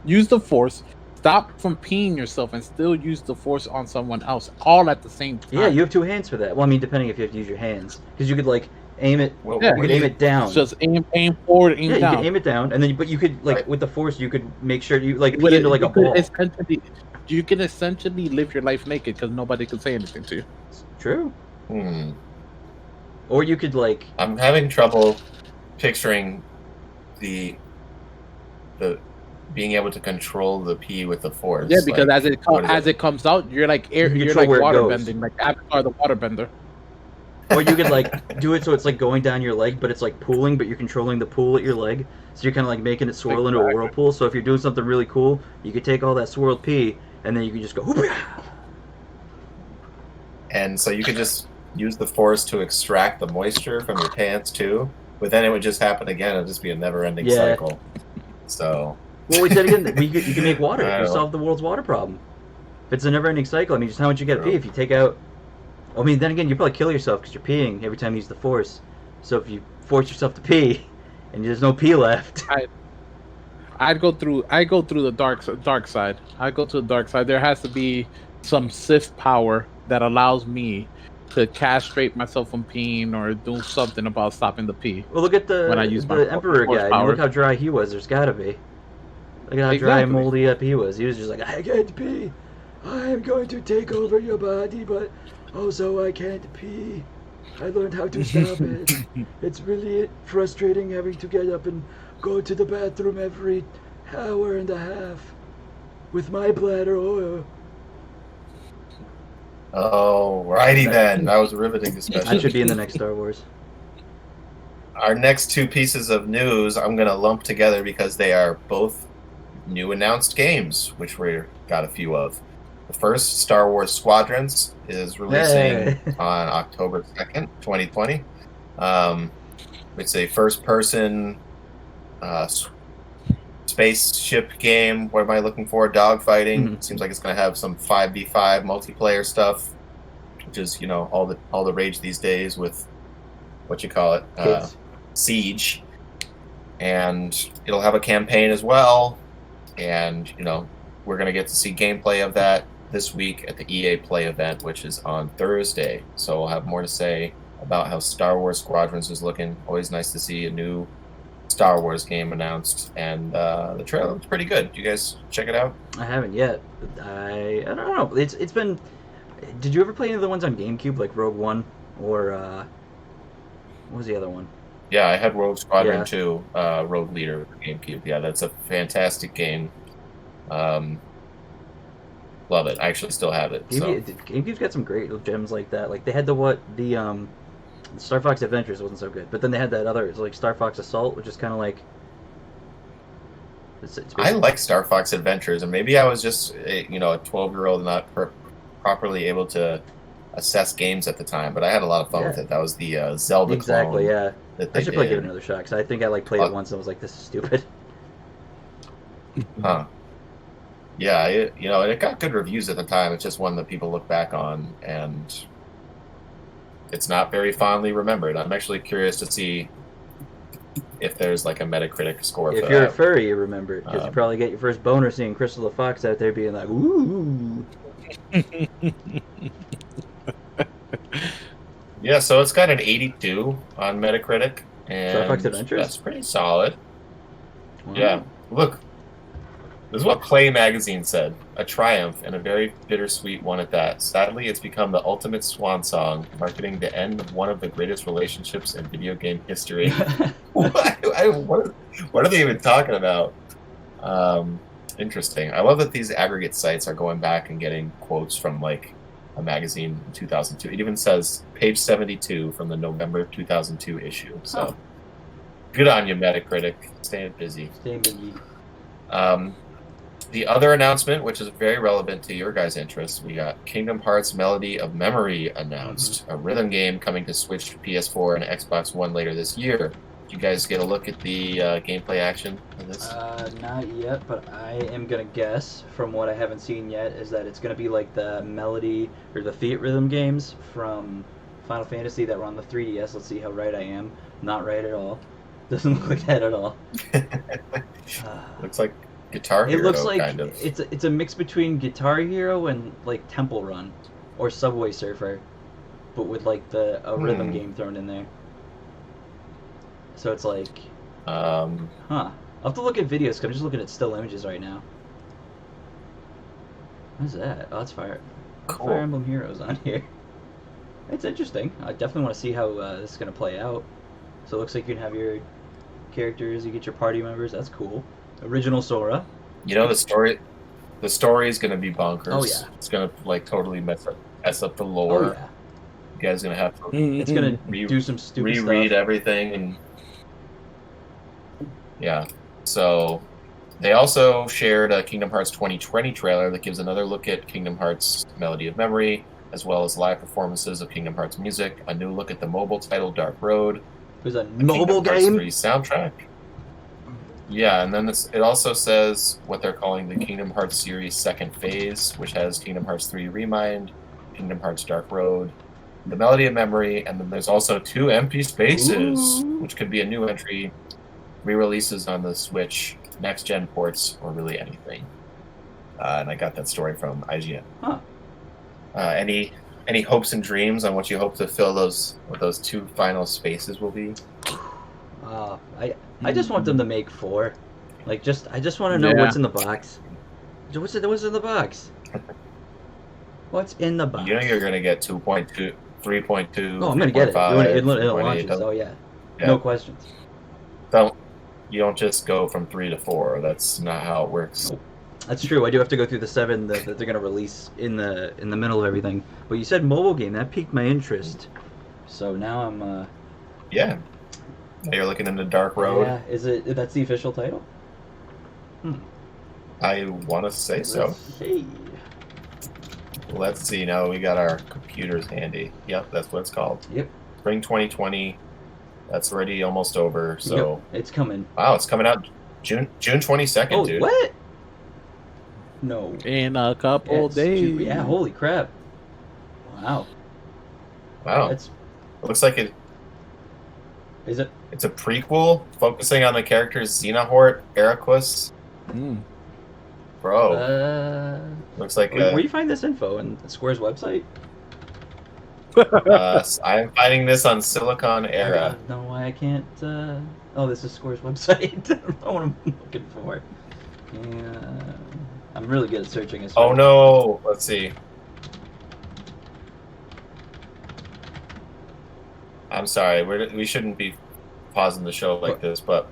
[SPEAKER 3] use the Force, stop from peeing yourself, and still use the Force on someone else, all at the same time.
[SPEAKER 1] Yeah, you have two hands for that. Well, I mean, depending if you have to use your hands, because you could like aim it.
[SPEAKER 3] Yeah.
[SPEAKER 1] You could aim it down.
[SPEAKER 3] Just aim forward, aim
[SPEAKER 1] yeah,
[SPEAKER 3] down.
[SPEAKER 1] you could aim it down, and then but you could like with the Force, you could make sure you like
[SPEAKER 3] With
[SPEAKER 1] pee into like a ball.
[SPEAKER 3] You can essentially live your life naked because nobody can say anything to you.
[SPEAKER 1] It's true.
[SPEAKER 2] Hmm.
[SPEAKER 1] Or you could like.
[SPEAKER 2] I'm having trouble picturing the being able to control the pee with the Force.
[SPEAKER 3] Yeah, because
[SPEAKER 2] like,
[SPEAKER 3] as it comes out, you're like
[SPEAKER 1] You
[SPEAKER 3] you're
[SPEAKER 1] control
[SPEAKER 3] like
[SPEAKER 1] where it
[SPEAKER 3] water
[SPEAKER 1] goes.
[SPEAKER 3] bending, like Avatar the waterbender.
[SPEAKER 1] Or you could like do it so it's like going down your leg, but it's like pooling, but you're controlling the pool at your leg. So you're kind of like making it swirl into a
[SPEAKER 3] Exactly.
[SPEAKER 1] whirlpool. So if you're doing something really cool, you could take all that swirled pee, and then you can just go. Whoop-ya!
[SPEAKER 2] And so you could just use the Force to extract the moisture from your pants too. But then it would just happen again. It'd just be a never-ending
[SPEAKER 1] Yeah.
[SPEAKER 2] cycle. So.
[SPEAKER 1] Well, we said again, you can make water.
[SPEAKER 2] I
[SPEAKER 1] You
[SPEAKER 2] don't-
[SPEAKER 1] solve the world's water problem. If it's a never-ending cycle, I mean, just how much you got to
[SPEAKER 2] True.
[SPEAKER 1] pee. If you take out, I mean, then again, you probably kill yourself because you're peeing every time you use the Force. So if you force yourself to pee, and there's no pee left.
[SPEAKER 3] I'd go through the dark side. I go to the dark side. There has to be some Sith power that allows me to castrate myself from peeing or do something about stopping the pee.
[SPEAKER 1] Well, look at
[SPEAKER 3] When I use my
[SPEAKER 1] the Emperor
[SPEAKER 3] Force
[SPEAKER 1] guy. I mean,
[SPEAKER 3] power.
[SPEAKER 1] look how dry he was. There's got to be. Look at how dry and
[SPEAKER 3] Exactly.
[SPEAKER 1] moldy up he was. He was just like, I can't pee. I am going to take over your body, but also I can't pee. I learned how to stop it. It's really frustrating having to get up and go to the bathroom every hour and a half with my bladder oil.
[SPEAKER 2] Oh, righty then. That was a riveting discussion.
[SPEAKER 1] That should be in the next Star Wars.
[SPEAKER 2] Our next two pieces of news I'm going to lump together because they are both new announced games, which we got a few of. The first, Star Wars Squadrons, is releasing
[SPEAKER 1] Hey.
[SPEAKER 2] on October 2nd, 2020. It's a first-person spaceship game. What am I looking for? Dogfighting.
[SPEAKER 1] Mhm.
[SPEAKER 2] Seems like it's going to have some 5v5 multiplayer stuff, which is, all the rage these days with what you call it,
[SPEAKER 1] Kids.
[SPEAKER 2] Siege. And it'll have a campaign as well. And, we're going to get to see gameplay of that this week at the EA Play event, which is on Thursday. So we'll have more to say about how Star Wars Squadrons is looking. Always nice to see a new Star Wars game announced. And the trailer looks pretty good. You guys check it out?
[SPEAKER 1] I haven't yet. I don't know. It's been. Did you ever play any of the ones on GameCube, like Rogue One, or what was the other one?
[SPEAKER 2] Yeah, I had Rogue Squadron
[SPEAKER 1] Yeah.
[SPEAKER 2] 2, Rogue Leader for GameCube. Yeah, that's a fantastic game. Love it. I actually still have it. So.
[SPEAKER 1] GameCube's got some great gems like that. Like they had the Star Fox Adventures wasn't so good, but then they had that other, it's like Star Fox Assault, which is kind of like. It's
[SPEAKER 2] I like Star Fox Adventures, and maybe I was just a 12-year-old not properly able to assess games at the time, but I had a lot of fun with it. That was the Zelda
[SPEAKER 1] exactly,
[SPEAKER 2] clone
[SPEAKER 1] yeah.
[SPEAKER 2] that
[SPEAKER 1] I
[SPEAKER 2] they
[SPEAKER 1] should probably give it
[SPEAKER 2] did.
[SPEAKER 1] another shot because I think I played it once and I was like, this is stupid.
[SPEAKER 2] Huh. Yeah, it got good reviews at the time. It's just one that people look back on, and it's not very fondly remembered. I'm actually curious to see if there's like a Metacritic score
[SPEAKER 1] If
[SPEAKER 2] for
[SPEAKER 1] you're
[SPEAKER 2] that.
[SPEAKER 1] a furry, you remember it, because you probably get your first boner seeing Crystal the Fox out there being like, ooh.
[SPEAKER 2] Yeah, so it's got an 82 on Metacritic,
[SPEAKER 1] Star Fox
[SPEAKER 2] and
[SPEAKER 1] Adventures?
[SPEAKER 2] that's pretty solid.
[SPEAKER 1] Wow.
[SPEAKER 2] Yeah, look, this is what Play magazine said. A triumph, and a very bittersweet one at that. Sadly, it's become the ultimate swan song, marketing the end of one of the greatest relationships in video game history. What are they even talking about? Interesting. I love that these aggregate sites are going back and getting quotes from like a magazine in 2002. It even says page 72 from the November 2002 issue. So good on you, Metacritic. Staying busy.
[SPEAKER 1] Staying busy.
[SPEAKER 2] The other announcement, which is very relevant to your guys' interests, we got Kingdom Hearts Melody of Memory announced, a rhythm game coming to Switch, PS4, and Xbox One later this year. Did you guys get a look at the gameplay action of this?
[SPEAKER 1] Not yet, but I am gonna guess from what I haven't seen yet is that it's gonna be like the melody or the Fiat rhythm games from Final Fantasy that were on the 3DS. Let's see how right I am. Not right at all. Doesn't look like that at all.
[SPEAKER 2] Looks like Guitar Hero,
[SPEAKER 1] it looks like
[SPEAKER 2] kind of.
[SPEAKER 1] it's a mix between Guitar Hero and like Temple Run or Subway Surfer, but with like a rhythm game thrown in there. So it's like, I'll have to look at videos because I'm just looking at still images right now. What is that? Oh, that's Fire Emblem Heroes on here. It's interesting. I definitely want to see how this is going to play out. So it looks like you can have your characters, you get your party members. That's cool. Original Sora.
[SPEAKER 2] You know, the story is going to be bonkers.
[SPEAKER 1] Oh, yeah.
[SPEAKER 2] It's going to like totally mess up the lore.
[SPEAKER 1] Oh, yeah.
[SPEAKER 2] You guys are going to have to
[SPEAKER 1] It's going to do some stupid
[SPEAKER 2] reread
[SPEAKER 1] stuff.
[SPEAKER 2] everything and yeah. So they also shared a Kingdom Hearts 2020 trailer that gives another look at Kingdom Hearts Melody of Memory, as well as live performances of Kingdom Hearts music, a new look at the mobile title Dark Road.
[SPEAKER 1] There's a mobile
[SPEAKER 2] Kingdom
[SPEAKER 1] game?
[SPEAKER 2] Hearts 3 soundtrack. Yeah, and then it also says what they're calling the Kingdom Hearts series second phase, which has Kingdom Hearts 3 Remind, Kingdom Hearts Dark Road, the Melody of Memory, and then there's also 2 empty spaces, which could be a new entry, re-releases on the Switch, next-gen ports, or really anything. And I got that story from IGN.
[SPEAKER 1] Huh.
[SPEAKER 2] Any hopes and dreams on what you hope to fill what those 2 final spaces will be?
[SPEAKER 1] I just want them to make 4. I just want to know what's in the box. What's in the box? What's in the box?
[SPEAKER 2] You know you're gonna get 2.2, 3.2.
[SPEAKER 1] Oh, I'm gonna get it.
[SPEAKER 2] 3.5,
[SPEAKER 1] It launches. Oh yeah. No questions.
[SPEAKER 2] You don't just go from 3 to 4. That's not how it works.
[SPEAKER 1] Nope. That's true. I do have to go through the 7 that they're gonna release in the middle of everything. But you said mobile game. That piqued my interest. So now I'm.
[SPEAKER 2] Yeah. Now you're looking into Dark Road.
[SPEAKER 1] Yeah. That's the official title?
[SPEAKER 2] I want to say so.
[SPEAKER 1] Let's see.
[SPEAKER 2] Let's see. Now we got our computers handy. Yep, that's what it's called.
[SPEAKER 1] Yep.
[SPEAKER 2] Spring 2020. That's already almost over. So
[SPEAKER 1] it's coming.
[SPEAKER 2] Wow, it's coming out June 22nd,
[SPEAKER 1] Oh,
[SPEAKER 2] dude.
[SPEAKER 1] what? No.
[SPEAKER 3] In a couple days.
[SPEAKER 1] Yeah, holy crap. Wow.
[SPEAKER 2] Wow.
[SPEAKER 1] It's
[SPEAKER 2] It looks like it.
[SPEAKER 1] Is it?
[SPEAKER 2] It's a prequel focusing on the characters Xenohort, Araquis. Bro. Looks like
[SPEAKER 1] where do you find this info? On Square's website?
[SPEAKER 2] I'm finding this on Silicon Era.
[SPEAKER 1] I don't know why I can't. Oh, this is Square's website. I don't know what I'm looking for. Yeah, I'm really good at searching.
[SPEAKER 2] Oh no! Let's see. I'm sorry. We shouldn't be pausing the show like this, but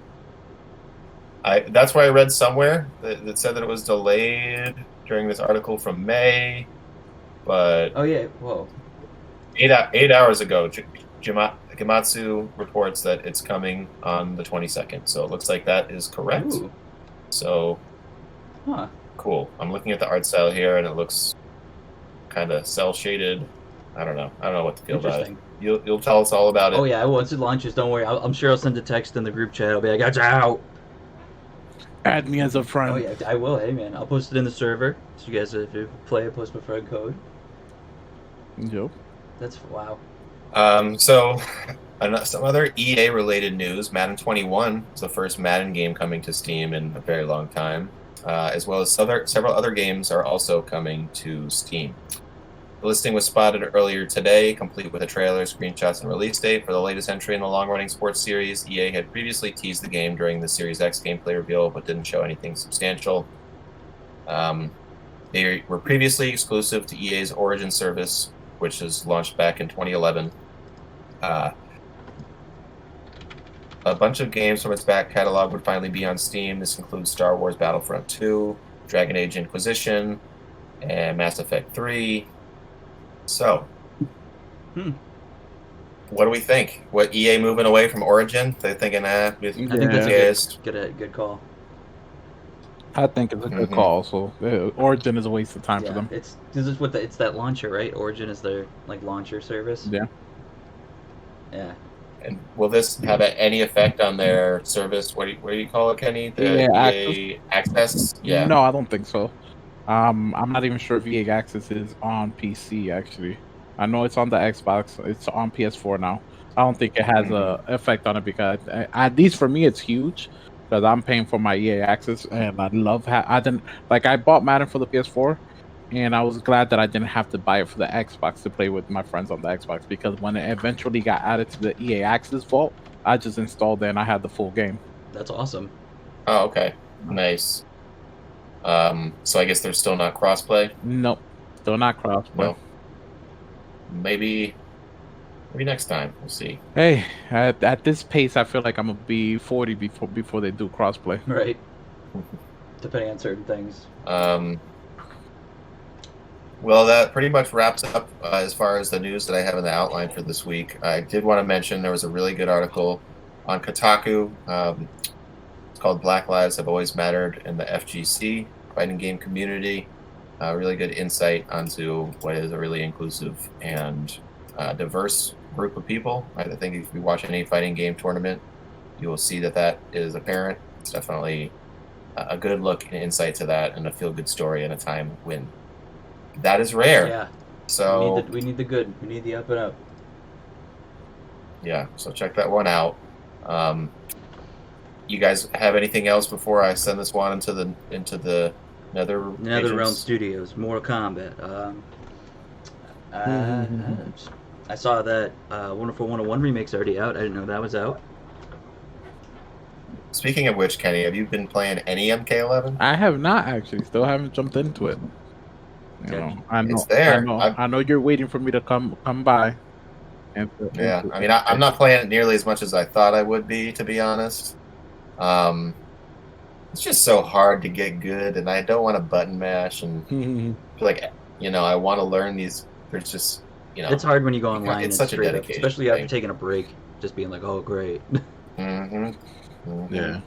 [SPEAKER 2] that's why I read somewhere that said that it was delayed during this article from May, but
[SPEAKER 1] oh yeah, whoa.
[SPEAKER 2] 8 hours ago, Gematsu reports that it's coming on the 22nd, so it looks like that is correct.
[SPEAKER 1] Ooh.
[SPEAKER 2] So, cool. I'm looking at the art style here, and it looks kind of cell shaded. I don't know what to feel about it. You'll tell us all about it.
[SPEAKER 1] Oh yeah, once it launches, don't worry. I'm sure I'll send a text in the group chat. I'll be like, "It's out."
[SPEAKER 3] Add me as a friend.
[SPEAKER 1] Oh yeah, I will. Hey man, I'll post it in the server. So you guys, if you play, post my friend code.
[SPEAKER 3] Yep.
[SPEAKER 1] That's wow.
[SPEAKER 2] So, some other EA-related news. Madden 21 is the first Madden game coming to Steam in a very long time, as well as several other games are also coming to Steam. The listing was spotted earlier today, complete with a trailer, screenshots, and release date for the latest entry in the long-running sports series. EA had previously teased the game during the Series X gameplay reveal, but didn't show anything substantial. They were previously exclusive to EA's Origin service, which was launched back in 2011. A bunch of games from its back catalog would finally be on Steam. This includes Star Wars Battlefront 2, Dragon Age Inquisition, and Mass Effect 3. So, what do we think? What, EA moving away from Origin? They're thinking,
[SPEAKER 1] I think that's a good call.
[SPEAKER 3] I think it's a good call. So Origin is a waste of time for them.
[SPEAKER 1] It's that launcher, right? Origin is their launcher service.
[SPEAKER 3] Yeah.
[SPEAKER 1] Yeah.
[SPEAKER 2] And will this have any effect on their service? What do you call it, Kenny? The EA Access? Yeah.
[SPEAKER 3] No, I don't think so. I'm not even sure if EA Access is on PC, actually. I know it's on the Xbox. It's on PS4 now. I don't think it has a effect on it because, at least for me, it's huge because I'm paying for my EA Access and I love I bought Madden for the PS4 and I was glad that I didn't have to buy it for the Xbox to play with my friends on the Xbox because when it eventually got added to the EA Access vault, I just installed it and I had the full game.
[SPEAKER 1] That's awesome.
[SPEAKER 2] Oh, okay. Nice. So I guess there's still not crossplay?
[SPEAKER 3] Nope. Still not crossplay.
[SPEAKER 2] Well, maybe next time. We'll see.
[SPEAKER 3] Hey, at this pace, I feel like I'm gonna be 40 before they do crossplay.
[SPEAKER 1] Right. Depending on certain things.
[SPEAKER 2] Well, that pretty much wraps up as far as the news that I have in the outline for this week. I did want to mention there was a really good article on Kotaku. It's called Black Lives Have Always Mattered in the FGC, fighting game community. Really good insight onto what is a really inclusive and diverse group of people. I think if you watch any fighting game tournament, you will see that is apparent. It's definitely a good look and insight to that and a feel-good story in a time when that is rare.
[SPEAKER 1] Yeah.
[SPEAKER 2] So
[SPEAKER 1] we need the good. We need the up and up.
[SPEAKER 2] Yeah. So check that one out. You guys have anything else before I send this one into the
[SPEAKER 1] NetherRealm Studios, Mortal Kombat. I saw that Wonderful 101 remake's already out. I didn't know that was out.
[SPEAKER 2] Speaking of which, Kenny, have you been playing any MK11?
[SPEAKER 3] I have not actually. Still haven't jumped into it. I know.
[SPEAKER 2] It's there.
[SPEAKER 3] I know you're waiting for me to come by.
[SPEAKER 2] I mean, I'm not playing it nearly as much as I thought I would be, to be honest. It's just so hard to get good, and I don't want to button mash, and feel like, I want to learn these. There's just,
[SPEAKER 1] It's hard when you go online.
[SPEAKER 2] It's such a dedication,
[SPEAKER 1] especially after taking a break, just being like, oh, great.
[SPEAKER 3] Yeah.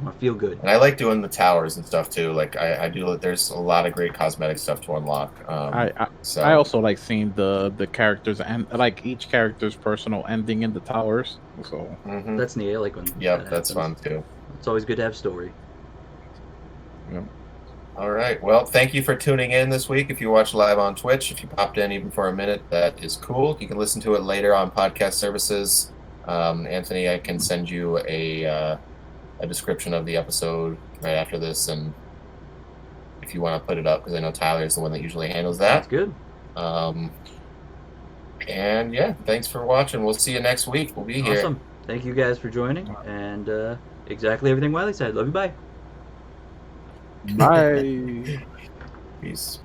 [SPEAKER 1] I feel good.
[SPEAKER 2] And I like doing the towers and stuff too. Like I do. There's a lot of great cosmetic stuff to unlock.
[SPEAKER 3] I also like seeing the characters and like each character's personal ending in the towers. So
[SPEAKER 1] that's neat. I like when.
[SPEAKER 2] Yep, that's fun too.
[SPEAKER 1] It's always good to have story.
[SPEAKER 3] Yep.
[SPEAKER 2] All right. Well, thank you for tuning in this week. If you watch live on Twitch, if you popped in even for a minute, that is cool. You can listen to it later on podcast services. Anthony, I can send you a description of the episode right after this, and if you want to put it up, because I know Tyler is the one that usually handles that.
[SPEAKER 1] That's good.
[SPEAKER 2] And yeah, thanks for watching. We'll see you next week. We'll be here.
[SPEAKER 1] Awesome. Thank you guys for joining, and exactly everything Wiley said. Love you. Bye.
[SPEAKER 3] Bye.
[SPEAKER 2] Peace.